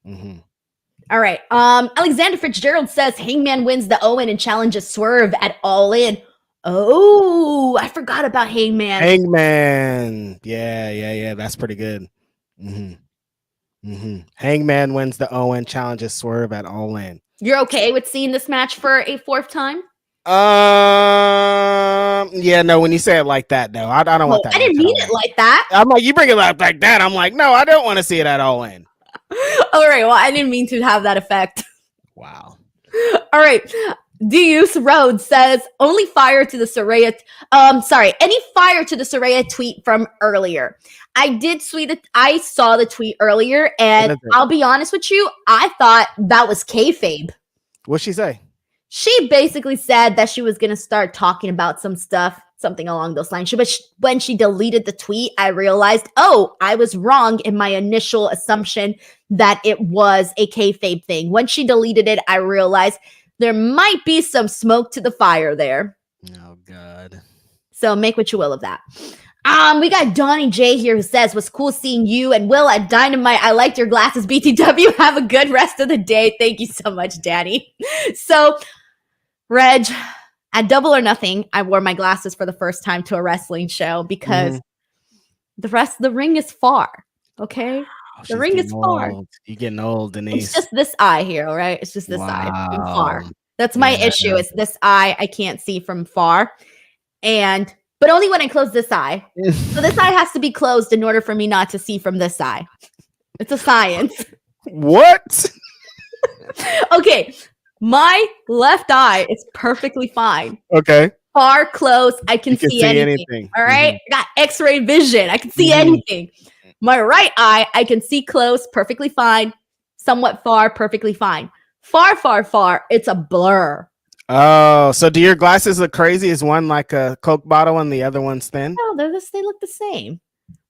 C: Mm-hmm.
B: All right. Alexander Fitzgerald says Hangman wins the Owen and challenges Swerve at All In. Oh, I forgot about Hangman.
C: Yeah. That's pretty good. Hangman wins the Owen, challenges Swerve at All In.
B: You're okay with seeing this match for a fourth time?
C: Yeah, no, when you say it like that, no, I don't want that.
B: I didn't mean it like that.
C: I'm like, you bring it up like that. I'm like, no, I don't want to see it at All In.
B: All right, well, I didn't mean to have that effect.
C: Wow.
B: All right. Deuce Rhodes says only fire to the Soraya. Any fire to the Soraya tweet from earlier. I saw the tweet earlier, and I'll be honest with you, I thought that was kayfabe.
C: What'd she say?
B: She basically said that she was going to start talking about some stuff, something along those lines. But when she deleted the tweet, I realized, oh, I was wrong in my initial assumption that it was a kayfabe thing. When she deleted it, I realized there might be some smoke to the fire there.
C: Oh, God.
B: So make what you will of that. We got Donnie J here who says, was cool seeing you and Will at Dynamite. I liked your glasses, BTW. Have a good rest of the day. Thank you so much, Danny. So, Reg, at Double or Nothing, I wore my glasses for the first time to a wrestling show because the rest of the ring is far. Okay? The ring is far.
C: You're getting old, Denise.
B: It's just this eye here, all right? It's just this eye from far. That's my issue. It's this eye I can't see from far. But only when I close this eye. So this eye has to be closed in order for me not to see from this eye. It's a science.
C: What?
B: Okay. My left eye is perfectly fine.
C: Okay.
B: far, close. I can see anything. All right. I got X-ray vision. I can see anything. My right eye, I can see close, perfectly fine. Somewhat far, perfectly fine. Far, far, far. It's a blur.
C: Oh, so do your glasses look crazy? Is one like a Coke bottle and the other one's thin?
B: No, they look the same.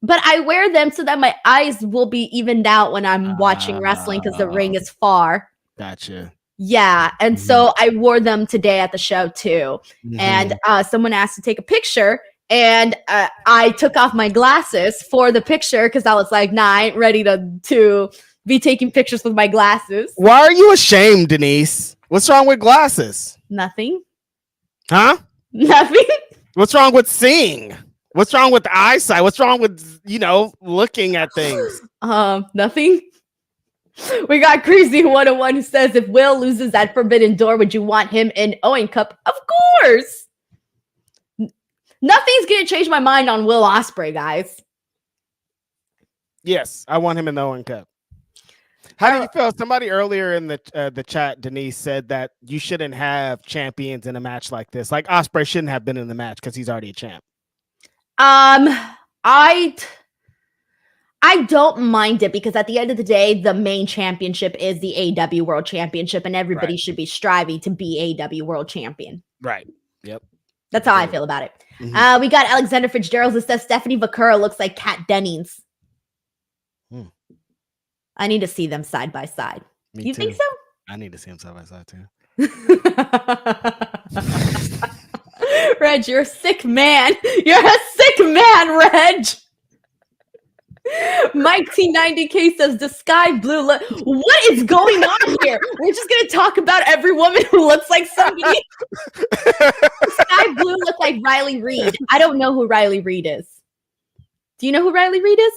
B: But I wear them so that my eyes will be evened out when I'm watching wrestling because the ring is far.
C: Gotcha.
B: Yeah. And so I wore them today at the show too. And someone asked to take a picture. And I took off my glasses for the picture because I was like, nah, I ain't ready to be taking pictures with my glasses.
C: Why are you ashamed, Denise? What's wrong with glasses?
B: Nothing.
C: Huh?
B: Nothing.
C: What's wrong with seeing? What's wrong with eyesight? What's wrong with, looking at things?
B: Nothing. We got Crazy 101 who says, if Will loses at Forbidden Door, would you want him in Owen Cup? Of course. Nothing's going to change my mind on Will Ospreay, guys.
C: Yes, I want him in the Owen Cup. How do you feel? Somebody earlier in the chat, Denise, said that you shouldn't have champions in a match like this. Like Ospreay shouldn't have been in the match because he's already a champ.
B: I don't mind it because at the end of the day, the main championship is the AEW World Championship, and everybody should be striving to be AEW World Champion.
C: Right. Yep.
B: That's how I feel about it. We got Alexander Fitzgerald who says Stephanie Vaquero looks like Kat Dennings. I need to see them side by side. You think so?
C: I need to see them side by side too.
B: Reg, you're a sick man. You're a sick man, Reg. Mike T90K says the sky blue. What is going on here? We're just gonna talk about every woman who looks like somebody. Sky blue looks like Riley Reid. I don't know who Riley Reid is. Do you know who Riley Reid is?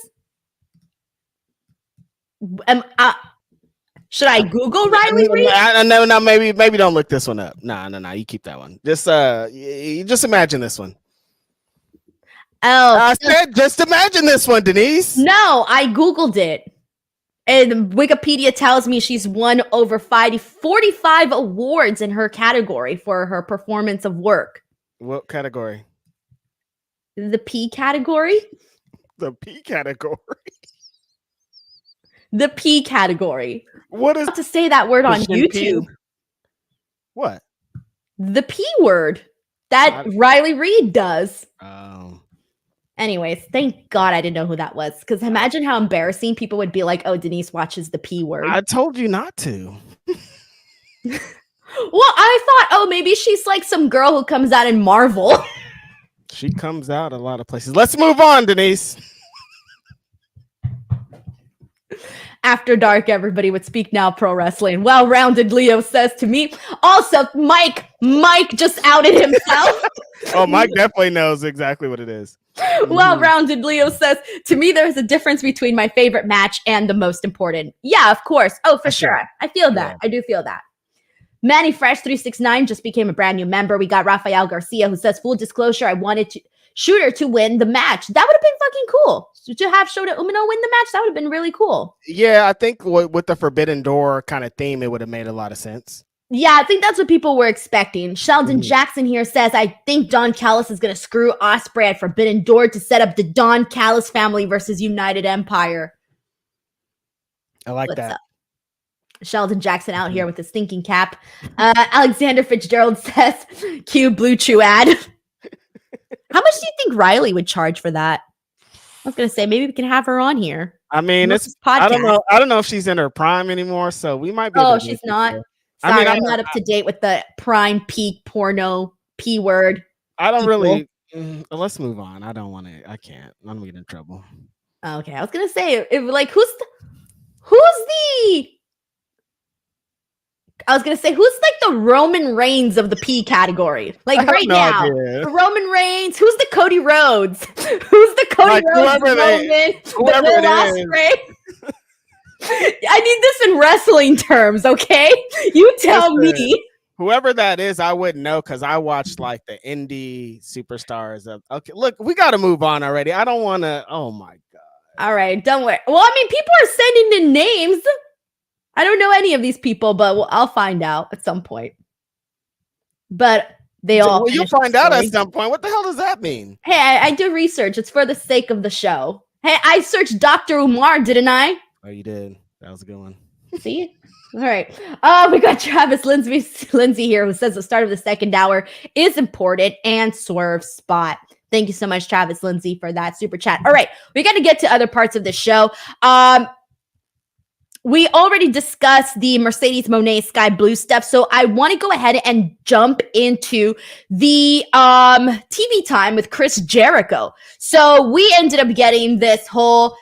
B: Should I Google Riley Reid?
C: No, maybe don't look this one up. No, you keep that one. Just you just imagine this one.
B: Oh,
C: I said just imagine this one, Denise.
B: No, I Googled it. And Wikipedia tells me she's won over 45 awards in her category for her performance of work.
C: What category?
B: The P category?
C: The P category.
B: The P category.
C: What is
B: to say that word on YouTube?
C: What?
B: The P word that Riley Reid does. Anyways, thank God I didn't know who that was. Because imagine how embarrassing people would be like, oh, Denise watches the P word.
C: I told you not to.
B: Well, I thought, oh, maybe she's like some girl who comes out in Marvel.
C: She comes out a lot of places. Let's move on, Denise.
B: After dark, everybody would speak now pro wrestling. Well-rounded Leo says to me. Also, Mike just outed himself.
C: Oh, Mike definitely knows exactly what it is.
B: Well-rounded Leo says, to me, there's a difference between my favorite match and the most important. Yeah, of course. Oh, for sure. I feel that. Yeah. I do feel that. Manny Fresh 369 just became a brand new member. We got Rafael Garcia who says, full disclosure, I wanted Shooter to win the match. That would have been fucking cool. To have Shota Umino win the match, that would have been really cool.
C: Yeah, I think with the Forbidden Door kind of theme, it would have made a lot of sense.
B: Yeah, I think that's what people were expecting. Sheldon Jackson here says, I think Don Callis is going to screw Ospreay at Forbidden Door to set up the Don Callis family versus United Empire.
C: I like that.
B: Up? Sheldon Jackson out here with his thinking cap. Alexander Fitzgerald says, cue Blue Chew ad. How much do you think Riley would charge for that? I was going to say, maybe we can have her on here.
C: I mean, it's podcast. I don't know if she's in her prime anymore, so we might be.
B: Oh, she's not. Sorry, I'm not up to date with the prime peak porno P word.
C: I don't really. Let's move on. I don't want to. I can't. I'm gonna get in trouble.
B: Okay, I was gonna say, who's like the Roman Reigns of the P category? Like right now, Roman Reigns. Who's the Cody Rhodes? Who's the Cody Rhodes? Whoever it is. I need this in wrestling terms, okay? You tell me.
C: Whoever that is, I wouldn't know because I watched like the indie superstars. Okay, look, we got to move on already. I don't want to. Oh my god.
B: All right, don't worry. Well, I mean, people are sending in names. I don't know any of these people, but I'll find out at some point. But They all.
C: Well, you'll find out at some point. What the hell does that mean?
B: Hey, I do research. It's for the sake of the show. Hey, I searched Dr. Umar, didn't I?
C: Oh, you did. That was a good one.
B: See? All right. We got Travis Lindsay here, who says the start of the second hour is important and Swerve spot. Thank you so much, Travis Lindsay, for that super chat. All right. We got to get to other parts of the show. We already discussed the Mercedes Moné Sky Blue stuff, so I want to go ahead and jump into the TV time with Chris Jericho. So we ended up getting this whole,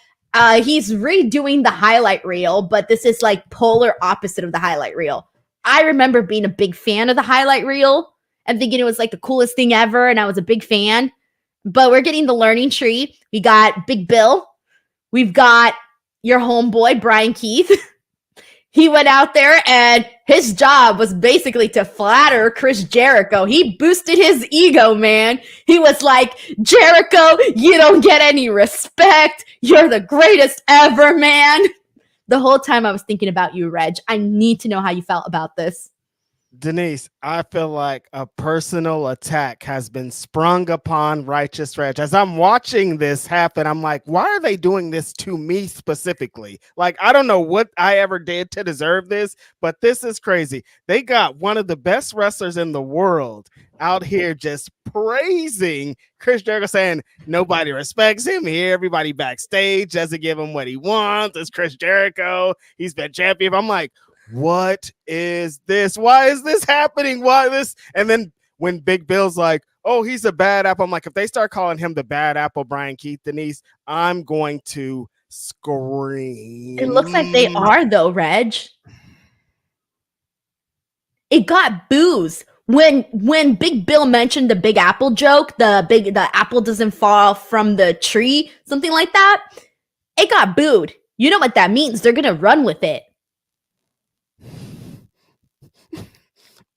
B: he's redoing the highlight reel, but this is like polar opposite of the highlight reel. I remember being a big fan of the highlight reel and thinking it was like the coolest thing ever, and I was a big fan. But we're getting the learning tree. We got Big Bill. We've got your homeboy, Brian Keith. He went out there and his job was basically to flatter Chris Jericho. He boosted his ego, man. He was like, Jericho, you don't get any respect. You're the greatest ever, man. The whole time I was thinking about you, Reg. I need to know how you felt about this.
C: Denise, I feel like a personal attack has been sprung upon Righteous Reg. As I'm watching this happen, I'm like, why are they doing this to me specifically? Like, I don't know what I ever did to deserve this, but this is crazy. They got one of the best wrestlers in the world out here just praising Chris Jericho, saying nobody respects him here. Everybody backstage doesn't give him what he wants. It's Chris Jericho. He's been champion. I'm like, what is this? Why is this happening? Why this? And then when Big Bill's like, oh, he's a bad apple, I'm like, if they start calling him the bad apple, Brian Keith, Denise, I'm going to scream.
B: It looks like they are, though, Reg. It got boos. When Big Bill mentioned the Big Apple joke, the apple doesn't fall from the tree, something like that, it got booed. You know what that means? They're gonna run with it.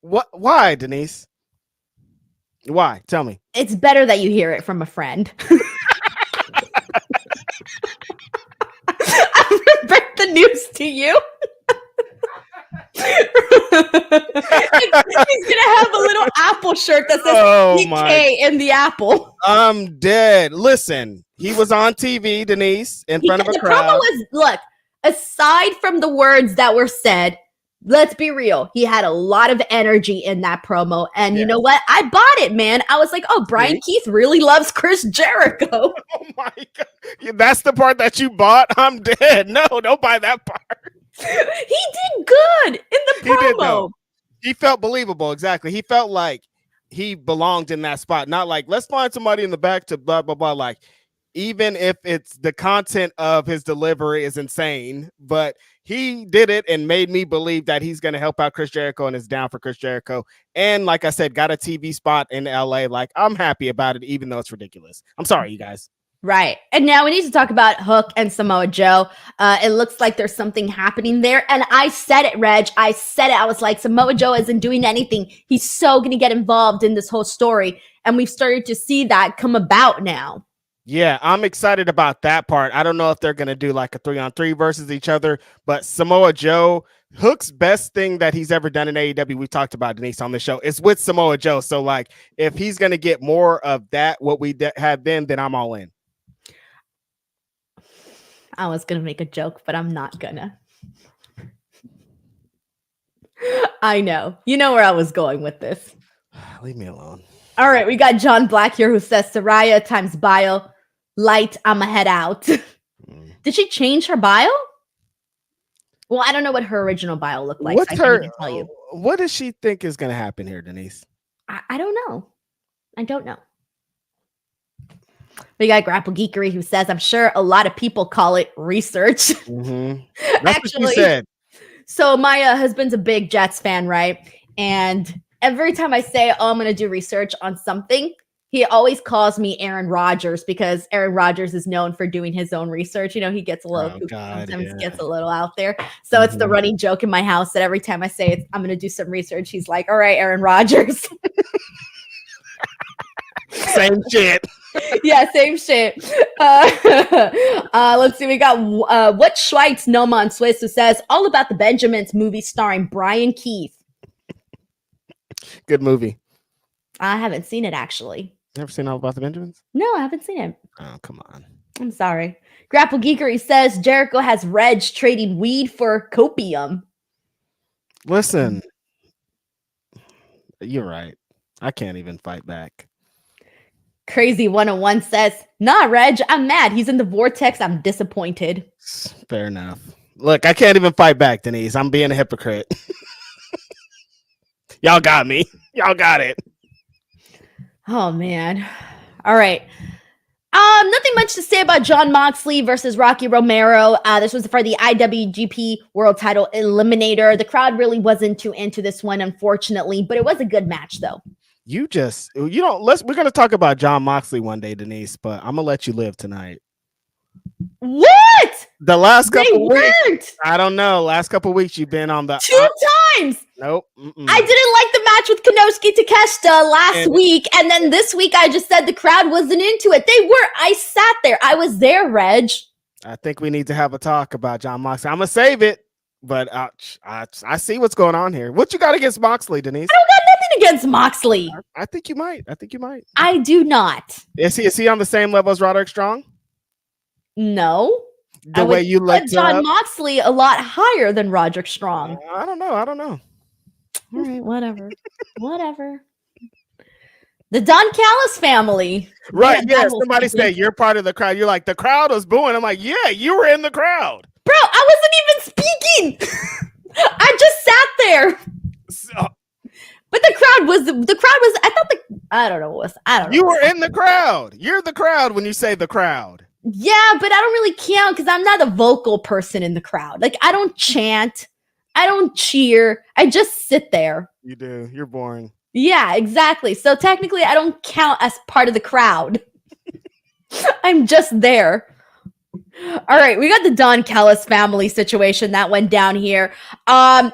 C: What? Why, Denise? Why? Tell me.
B: It's better that you hear it from a friend. I'm gonna break the news to you. He's gonna have a little apple shirt that says PK in the apple.
C: I'm dead. Listen, he was on TV, Denise, in front of a crowd.
B: The promo was, look, aside from the words that were said, let's be real. He had a lot of energy in that promo. And you know what? I bought it, man. I was like, oh, Brian Keith really loves Chris Jericho.
C: Oh, my God. That's the part that you bought? I'm dead. No, don't buy that part.
B: He did good in the promo.
C: He felt believable. Exactly. He felt like he belonged in that spot. Not like, let's find somebody in the back to blah, blah, blah. Like, even if it's the content of his delivery is insane, but he did it and made me believe that he's going to help out Chris Jericho and is down for Chris Jericho. And like I said, got a TV spot in LA. Like, I'm happy about it, even though it's ridiculous. I'm sorry, you guys.
B: Right. And now we need to talk about Hook and Samoa Joe. It looks like there's something happening there. And I said it, Reg. I said it. I was like, Samoa Joe isn't doing anything. He's so going to get involved in this whole story. And we've started to see that come about now.
C: Yeah, I'm excited about that part. I don't know if they're going to do like a 3-on-3 versus each other, but Samoa Joe, Hook's best thing that he's ever done in AEW, we talked about, Denise, on the show, is with Samoa Joe. So, like, if he's going to get more of that, what we had then I'm all in.
B: I was going to make a joke, but I'm not going to. I know. You know where I was going with this.
C: Leave me alone.
B: All right, we got John Black here who says, Saraya times bio. Light, I'ma head out. Did she change her bio? Well, I don't know what her original bio looked like.
C: What's
B: so I can't even tell you.
C: What does she think is going to happen here, Denise?
B: I don't know. I don't know. We got Grapple Geekery who says, I'm sure a lot of people call it research.
C: Mm-hmm. That's actually what she said.
B: So my husband's a big Jets fan, right? And every time I say, oh, I'm going to do research on something, he always calls me Aaron Rodgers because Aaron Rodgers is known for doing his own research. You know, he gets a little sometimes gets a little out there. So it's the running joke in my house that every time I say I'm going to do some research, he's like, all right, Aaron Rodgers.
C: Same shit.
B: Yeah, same shit. Let's see. We got what Schweitz Noman Swiss who says all about the Benjamins movie starring Brian Keith.
C: Good movie.
B: I haven't seen it actually.
C: Never seen All About the Benjamins?
B: No, I haven't seen it.
C: Oh, come on.
B: I'm sorry. Grapple Geekery says Jericho has Reg trading weed for copium.
C: Listen, you're right. I can't even fight back.
B: Crazy 101 says, nah, Reg, I'm mad. He's in the vortex. I'm disappointed.
C: Fair enough. Look, I can't even fight back, Denise. I'm being a hypocrite. Y'all got me. Y'all got it.
B: Oh, man. All right. Nothing much to say about Jon Moxley versus Rocky Romero. This was for the IWGP World Title Eliminator. The crowd really wasn't too into this one, unfortunately, but it was a good match, though.
C: We're gonna talk about Jon Moxley one day, Denise, but I'm gonna let you live tonight.
B: What?
C: The last couple weeks, I don't know. Last couple weeks, you've been on the
B: 2 times.
C: Nope.
B: I didn't like the match with Konosuke Takeshita last week, and then this week I just said the crowd wasn't into it. They were. I sat there. I was there, Reg.
C: I think we need to have a talk about Jon Moxley. I'm gonna save it, but I see what's going on here. What you got against Moxley, Denise?
B: I don't got nothing against Moxley.
C: I think you might.
B: I do not.
C: Is he on the same level as Roderick Strong?
B: No.
C: The way you looked
B: Jon Moxley a lot higher than Roderick Strong.
C: I don't know.
B: All right, whatever. The Don Callis family.
C: Right, yeah. Somebody said you're part of the crowd. You're like, the crowd was booing. I'm like, yeah, you were in the crowd.
B: Bro, I wasn't even speaking. I just sat there. But the crowd was, I don't know.
C: You were in the crowd. You're the crowd when you say the crowd.
B: Yeah, but I don't really count because I'm not a vocal person in the crowd. Like, I don't chant. I don't cheer. I just sit there.
C: You do. You're boring.
B: Yeah, exactly. So technically, I don't count as part of the crowd. I'm just there. All right, we got the Don Callis family situation that went down here.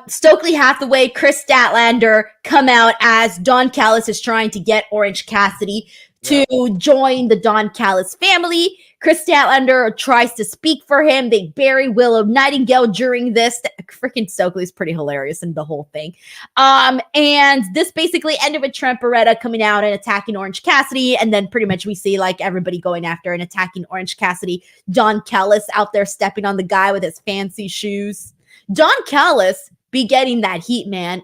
B: Stokely Hathaway, Kris Statlander come out as Don Callis is trying to get Orange Cassidy to join the Don Callis family. Kris Statlander tries to speak for him. They bury Willow Nightingale during this. Freaking Stokely's pretty hilarious in the whole thing. And this basically ended with Trent Beretta coming out and attacking Orange Cassidy. And then pretty much we see like everybody going after and attacking Orange Cassidy. Don Callis out there stepping on the guy with his fancy shoes. Don Callis be getting that heat, man.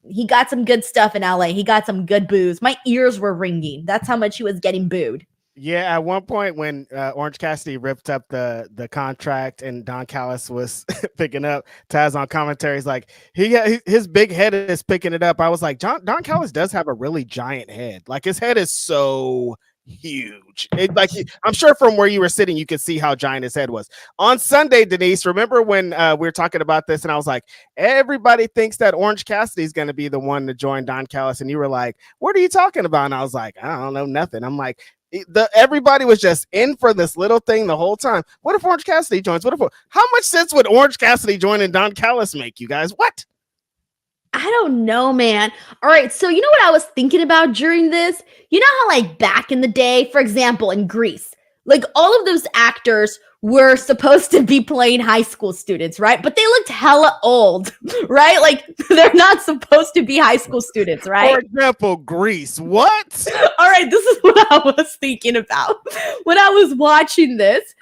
B: He got some good stuff in LA. He got some good boos. My ears were ringing. That's how much he was getting booed.
C: Yeah, at one point when Orange Cassidy ripped up the contract and Don Callis was picking up, Taz on commentary is like, his big head is picking it up. I was like, Don Callis does have a really giant head. Like his head is so huge. I'm sure from where you were sitting, you could see how giant his head was. On Sunday, Denise, remember when we were talking about this and I was like, everybody thinks that Orange Cassidy is going to be the one to join Don Callis. And you were like, what are you talking about? And I was like, I don't know, nothing. I'm like, everybody was just in for this little thing the whole time. What if Orange Cassidy joins? How much sense would Orange Cassidy joining Don Callis make, you guys? What?
B: I don't know, man. All right, so you know what I was thinking about during this? You know how like back in the day, for example, in Greece, like all of those actors were supposed to be playing high school students, right? But they looked hella old, right? Like they're not supposed to be high school students, right?
C: For example, Greece. What?
B: All right, this is what I was thinking about. When I was watching this,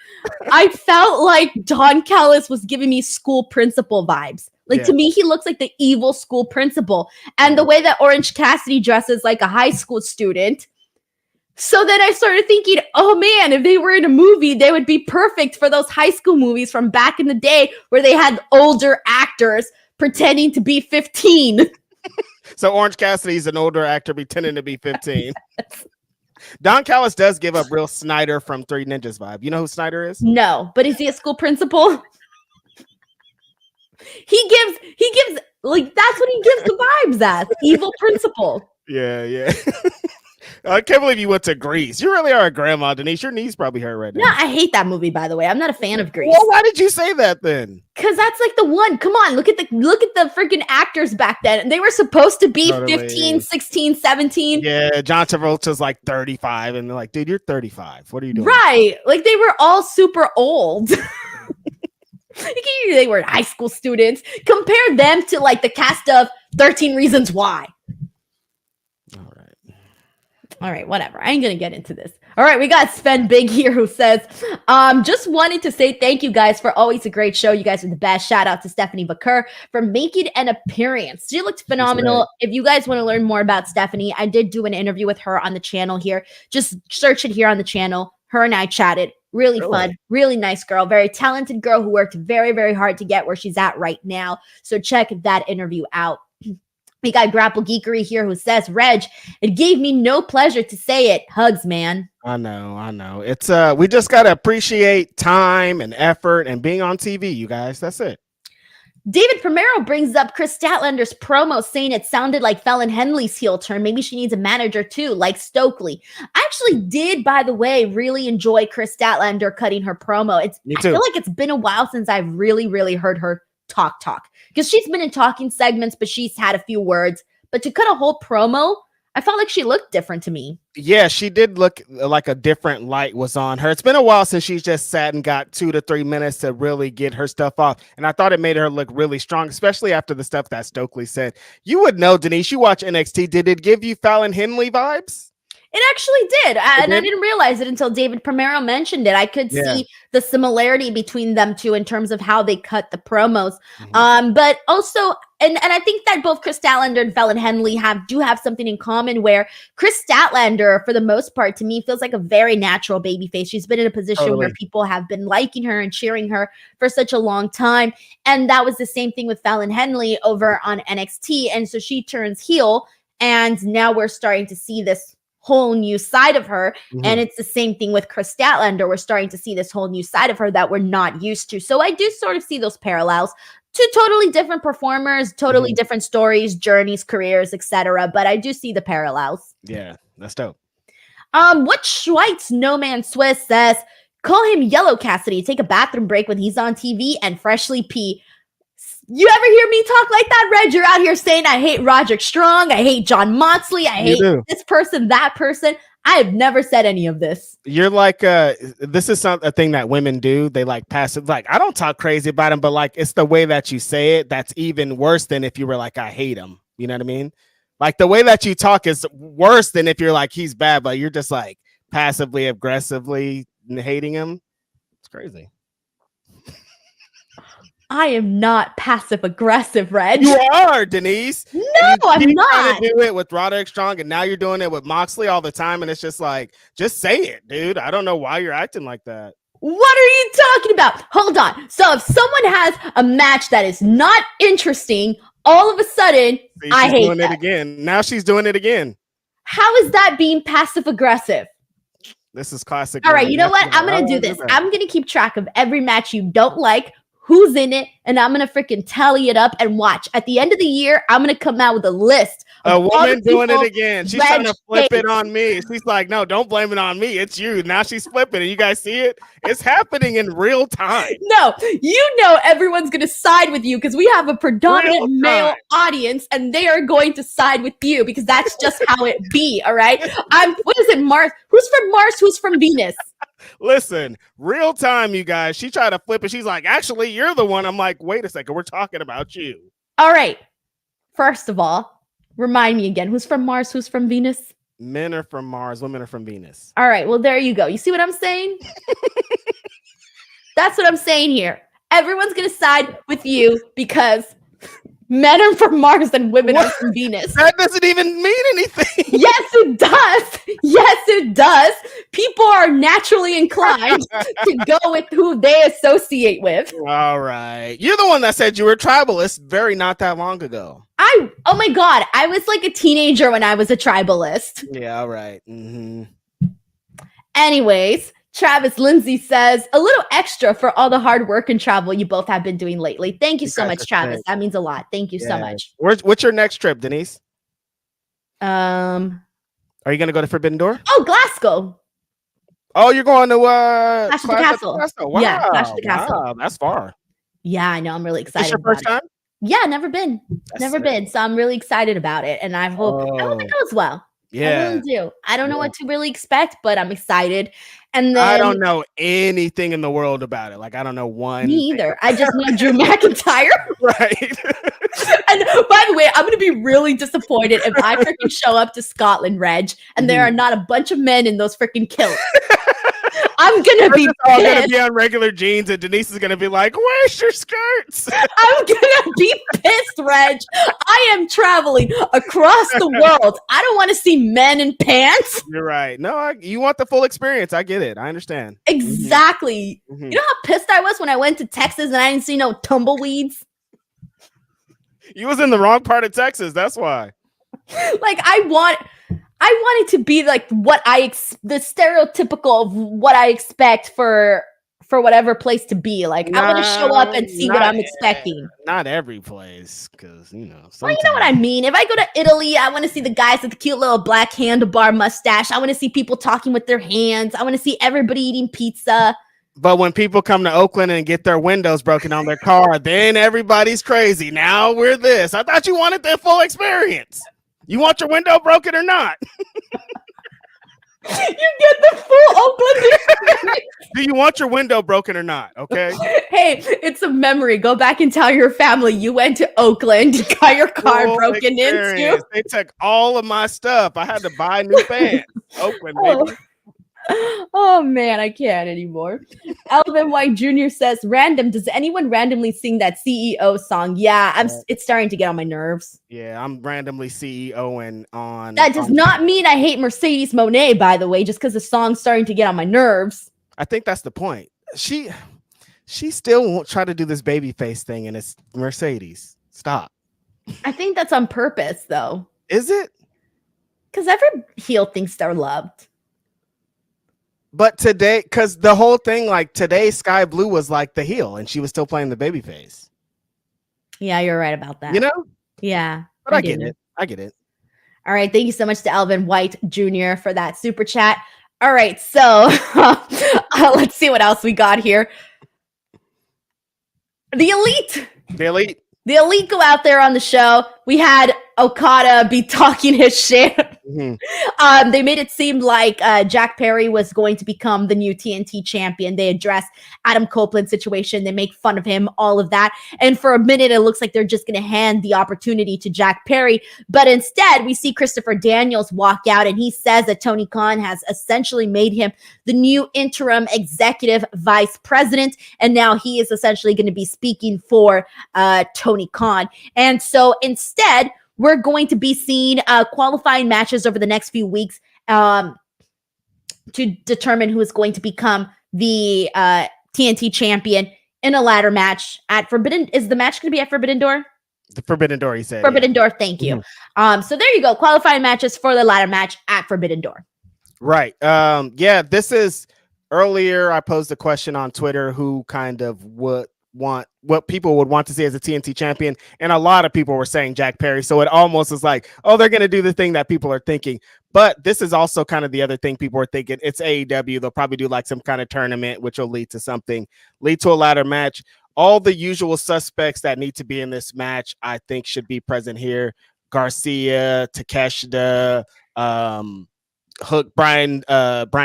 B: I felt like Don Callis was giving me school principal vibes. Like to me, he looks like the evil school principal. And the way that Orange Cassidy dresses like a high school student. So then I started thinking, oh man, if they were in a movie, they would be perfect for those high school movies from back in the day where they had older actors pretending to be 15.
C: So Orange Cassidy's an older actor pretending to be 15. Yes. Don Callis does give up real Snyder from Three Ninjas vibe. You know who Snyder is?
B: No, but is he a school principal? He gives like that's what he gives the vibes as evil principal.
C: Yeah. I can't believe you went to Greece. You really are a grandma, Denise. Your niece probably hurt right now.
B: Yeah, I hate that movie, by the way. I'm not a fan of Greece.
C: Well, why did you say that then?
B: Because that's like the one. Come on, look at the freaking actors back then. They were supposed to be 15, 16, 17.
C: Yeah, John Travolta's like 35, and they're like, dude, you're 35. What are you doing?
B: Right. Like they were all super old. They were high school students. Compare them to like the cast of 13 Reasons Why.
C: All right.
B: All right, whatever. I ain't gonna get into this. All right, we got Sven Big here who says, just wanted to say thank you guys for always a great show. You guys are the best. Shout out to Stephanie Bakur for making an appearance. She looked phenomenal. If you guys want to learn more about Stephanie, I did do an interview with her on the channel here. Just search it here on the channel. Her and I chatted. Really fun, really nice girl, very talented girl who worked very, very hard to get where she's at right now. So check that interview out. We got Grapple Geekery here who says, Reg, it gave me no pleasure to say it. Hugs, man.
C: I know. It's we just gotta appreciate time and effort and being on TV, you guys. That's it.
B: David Primero brings up Kris Statlander's promo saying it sounded like Fallon Henley's heel turn. Maybe she needs a manager too, like Stokely. I actually did, by the way, really enjoy Kris Statlander cutting her promo. I feel like it's been a while since I've really, really heard her talk. Because she's been in talking segments, but she's had a few words. But to cut a whole promo, I felt like she looked different to me. Yeah,
C: she did look like a different light was on her. It's been a while since she's just sat and got 2 to 3 minutes to really get her stuff off. And I thought it made her look really strong, especially after the stuff that Stokely said. You would know, Denise, you watch NXT. Did it give you Fallon Henley vibes?
B: It actually did. And I didn't realize it until David Primero mentioned it. I could see the similarity between them two in terms of how they cut the promos. But also, and I think that both Kris Statlander and Fallon Henley do have something in common where Kris Statlander, for the most part, to me, feels like a very natural babyface. She's been in a position where people have been liking her and cheering her for such a long time. And that was the same thing with Fallon Henley over on NXT. And so she turns heel, and now we're starting to see this whole new side of her. And it's the same thing with Kris Statlander. We're starting to see this whole new side of her that we're not used to. So I do sort of see those parallels. Two totally different performers, totally different stories, journeys, careers, etc. But I do see the parallels.
C: Yeah, that's dope.
B: What Schweitz No Man Swiss says, call him Yellow Cassidy, take a bathroom break when he's on TV and freshly pee. You ever hear me talk like that, Reg? You're out here saying I hate Roderick Strong, I hate John Moxley, I hate this person, that person. I have never said any of this.
C: You're like, this is a thing that women do. They like pass it. Like, I don't talk crazy about him, but like, it's the way that you say it that's even worse than if you were like, I hate him. You know what I mean? Like, the way that you talk is worse than if you're like, he's bad, but you're just like passively, aggressively hating him. It's crazy.
B: I am not passive aggressive, Reg.
C: You are, Denise.
B: No, I'm not.
C: You do it with Roderick Strong, and now you're doing it with Moxley all the time, and it's just like, just say it, dude. I don't know why you're acting like that.
B: What are you talking about? Hold on. So if someone has a match that is not interesting, all of a sudden, I hate
C: doing it again. Now she's doing it again.
B: How is that being passive aggressive?
C: This is classic.
B: All right, you know what? I'm going to do this. I'm going to keep track of every match you don't like, who's in it, and I'm going to freaking tally it up and watch. At the end of the year, I'm going to come out with a list.
C: A woman doing it again. She's trying to flip it on me. She's like, no, don't blame it on me. It's you. Now she's flipping it. You guys see it? It's happening in real time.
B: No, you know everyone's going to side with you because we have a predominant male audience and they are going to side with you because that's just how it be, all right? What is it, Mars? Who's from Mars? Who's from Venus?
C: Listen, real time, you guys. She tried to flip it. She's like, actually, you're the one. I'm like, wait a second. We're talking about you.
B: All right. First of all, remind me again. Who's from Mars? Who's from Venus?
C: Men are from Mars. Women are from Venus.
B: All right. Well, there you go. You see what I'm saying? That's what I'm saying here. Everyone's going to side with you because men are from Mars and women are from Venus.
C: That doesn't even mean anything.
B: Yes, it does. Yes, it does. People are naturally inclined to go with who they associate with.
C: All right. You're the one that said you were tribalist not that long ago.
B: Oh my God. I was like a teenager when I was a tribalist.
C: Yeah, all right. Mm-hmm.
B: Anyways, Travis Lindsay says, a little extra for all the hard work and travel you both have been doing lately. Thank you so much, Travis. That means a lot. Thank you so much.
C: What's your next trip, Denise?
B: Are
C: you going to go to Forbidden Door?
B: Oh, Glasgow.
C: Oh, you're going to
B: Clash of the Castle.
C: Wow.
B: Yeah, Clash of the Castle.
C: Wow, that's far.
B: Yeah, I know. I'm really excited.
C: Is your first time?
B: Yeah, never been. Never been. So I'm really excited about it. And I hope it goes well.
C: Yeah.
B: I really do. I don't know what to really expect, but I'm excited. And then
C: I don't know anything in the world about it. Like, I don't know one.
B: Me either. I just know Drew McIntyre.
C: Right.
B: And by the way, I'm going to be really disappointed if I freaking show up to Scotland, Reg, and there are not a bunch of men in those freaking kilts. I'm going to be
C: all going to be on regular jeans, and Denise is going to be like, where's your skirts?
B: I'm going to be pissed, Reg. I am traveling across the world. I don't want to see men in pants.
C: You're right. No, you want the full experience. I get it. I understand.
B: Exactly. You know how pissed I was when I went to Texas and I didn't see no tumbleweeds?
C: You was in the wrong part of Texas. That's why.
B: Like, I want it to be like what the stereotypical of what I expect for whatever place to be. Like, I want to show up and see what I'm expecting.
C: Not every place, because, you know.
B: Well, you know what I mean. If I go to Italy, I want to see the guys with the cute little black handlebar mustache. I want to see people talking with their hands. I want to see everybody eating pizza. But
C: when people come to Oakland and get their windows broken on their car, then everybody's crazy. Now we're this. I thought you wanted the full experience. You want your window broken or not?
B: You get the full Oakland experience.
C: Do you want your window broken or not? Okay.
B: Hey, it's a memory. Go back and tell your family you went to Oakland, you got your car broken into.
C: They took all of my stuff. I had to buy new fans. Oakland, baby.
B: Oh man, I can't anymore. Alvin White Jr. says, "Random. Does anyone randomly sing that CEO song?" Yeah, it's starting to get on my nerves.
C: Yeah, I'm randomly CEOing on.
B: That does not mean I hate Mercedes Moné, by the way, just because the song's starting to get on my nerves.
C: I think that's the point. She still won't try to do this baby face thing, and it's Mercedes. Stop.
B: I think that's on purpose, though.
C: Is it?
B: Because every heel thinks they're loved.
C: But today, because the whole thing, like today, Sky Blue was like the heel, and she was still playing the baby face.
B: Yeah, you're right about that.
C: You know?
B: Yeah.
C: But I get it. I get it.
B: All right. Thank you so much to Alvin White Jr. for that super chat. All right. So let's see what else we got here. The Elite. The Elite go out there on the show. We had Okada be talking his shit. They made it seem like Jack Perry was going to become the new TNT champion. They address Adam Copeland's situation. They make fun of him, all of that. And for a minute, it looks like they're just going to hand the opportunity to Jack Perry. But instead, we see Christopher Daniels walk out, and he says that Tony Khan has essentially made him the new interim executive vice president. And now he is essentially going to be speaking for Tony Khan. And so instead, we're going to be seeing qualifying matches over the next few weeks to determine who is going to become the TNT champion in a ladder match at Forbidden. Is the match going to be at Forbidden Door?
C: The Forbidden Door, he said.
B: Forbidden Door, thank you. So there you go. Qualifying matches for the ladder match at Forbidden Door.
C: Right. Yeah, this is earlier. I posed a question on Twitter who kind of what people would want to see as a TNT champion, and a lot of people were saying Jack Perry, so it almost is like, oh, they're going to do the thing that people are thinking. But this is also kind of the other thing people are thinking. It's AEW. They'll probably do like some kind of tournament, which will lead to a ladder match. All the usual suspects that need to be in this match, I think, should be present here. Garcia, Takeshita, Hook, Brian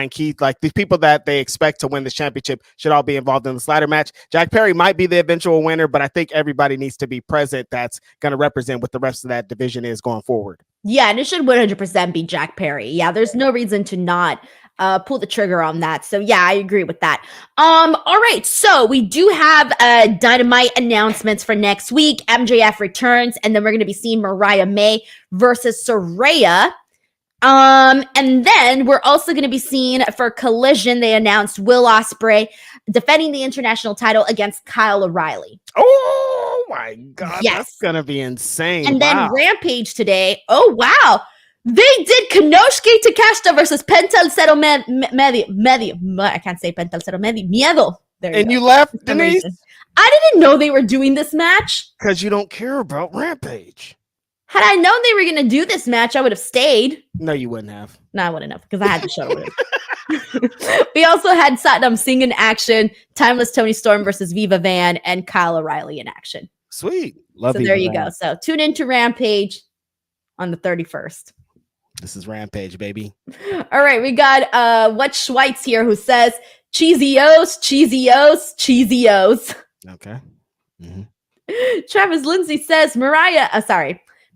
C: Keith, like these people that they expect to win the championship should all be involved in this ladder match. Jack Perry might be the eventual winner, but I think everybody needs to be present that's going to represent what the rest of that division is going forward. Yeah,
B: and it should 100% be Jack Perry. Yeah, there's no reason to not pull the trigger on that. So yeah, I agree with that. All right, so we do have Dynamite announcements for next week. MJF returns, and then we're going to be seeing Mariah May versus Saraya. And then we're also going to be seeing for Collision, they announced Will Ospreay defending the international title against Kyle O'Reilly.
C: Oh my God. Yes. That's going to be insane.
B: And then Rampage today. Oh, wow. They did Konosuke Takeshita versus Penta El Cero Medio. I can't say Penta El Cero Miedo.
C: There you go. You left, Denise?
B: I didn't know they were doing this match.
C: Because you don't care about Rampage.
B: Had I known they were going to do this match, I would have stayed.
C: No, you wouldn't have.
B: No, I wouldn't have, because I had to shuttle it. We also had Satnam Singh in action, Timeless Tony Storm versus Viva Van, and Kyle O'Reilly in action.
C: Sweet.
B: Love so Viva there you Van. Go. So tune into Rampage on the 31st.
C: This is Rampage, baby.
B: All right, we got What Schweitz here who says, Cheesios, Cheesios, Cheesios.
C: Okay.
B: Travis Lindsay says,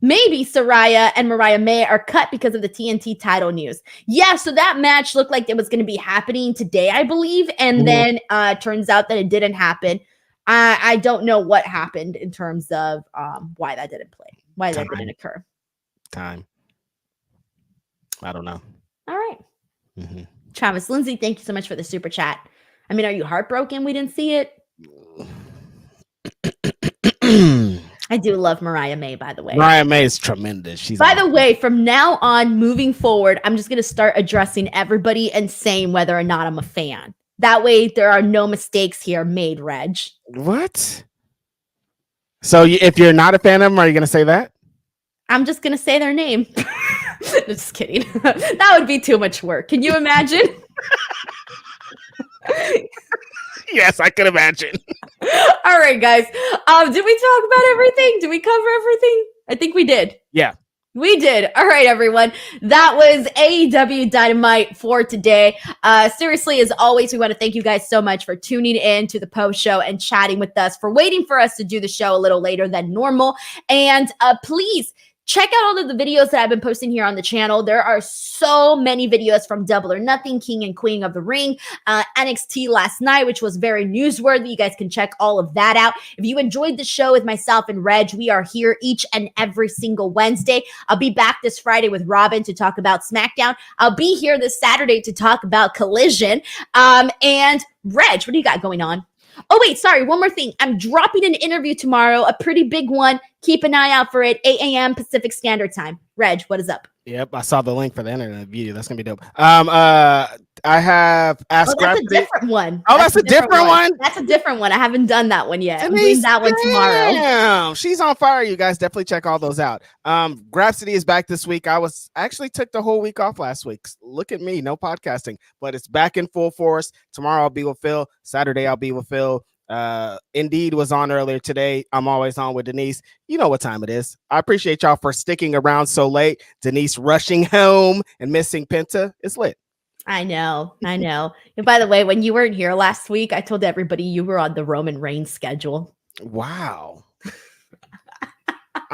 B: maybe Saraya and Mariah May are cut because of the TNT title news. Yeah, so that match looked like it was going to be happening today, I believe, and then turns out that it didn't happen. I don't know what happened in terms of why that didn't that didn't occur.
C: I don't know.
B: All right. Travis Lindsay, thank you so much for the super chat. I mean, are you heartbroken we didn't see it? I do love Mariah May, by the way.
C: Mariah May is tremendous.
B: By the way, from now on, moving forward, I'm just going to start addressing everybody and saying whether or not I'm a fan. That way, there are no mistakes here made, Reg.
C: What? So if you're not a fan of them, are you going to say that?
B: I'm just going to say their name. Just kidding. That would be too much work. Can you imagine?
C: Yes, I can imagine.
B: All right, guys. Did we talk about everything? Did we cover everything? I think we did.
C: Yeah.
B: We did. All right, everyone. That was AEW Dynamite for today. Seriously, as always, we want to thank you guys so much for tuning in to the post show and chatting with us, for waiting for us to do the show a little later than normal. And please check out all of the videos that I've been posting here on the channel. There are so many videos from Double or Nothing, King and Queen of the Ring, NXT last night, which was very newsworthy. You guys can check all of that out. If you enjoyed the show with myself and Reg, we are here each and every single Wednesday. I'll be back this Friday with Robin to talk about SmackDown. I'll be here this Saturday to talk about Collision. And Reg, what do you got going on? Oh, wait, sorry. One more thing. I'm dropping an interview tomorrow, a pretty big one. Keep an eye out for it, 8 a.m. Pacific Standard Time. Reg, what is up?
C: Yep, I saw the link for the internet video. That's going to be dope. I have asked.
B: Oh, that's a different one.
C: Oh, that's a different one?
B: That's a different one. I haven't done that one yet.
C: Denise,
B: I'm doing that one tomorrow.
C: Damn, she's on fire. You guys definitely check all those out. Grapsody is back this week. I actually took the whole week off last week. Look at me, no podcasting, but it's back in full force. Tomorrow I'll be with Phil. Saturday I'll be with Phil. Indeed was on earlier today. I'm always on with Denise. You know what time it is. I appreciate y'all for sticking around so late. Denise rushing home and missing Penta. It's lit.
B: I know. And by the way, when you weren't here last week, I told everybody you were on the Roman Reigns schedule.
C: Wow.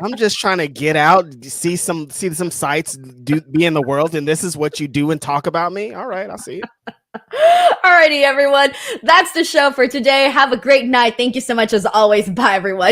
C: I'm just trying to get out, see some sights, be in the world, and this is what you do and talk about me. All right, I'll see you.
B: Alrighty, everyone. That's the show for today. Have a great night. Thank you so much as always. Bye, everyone.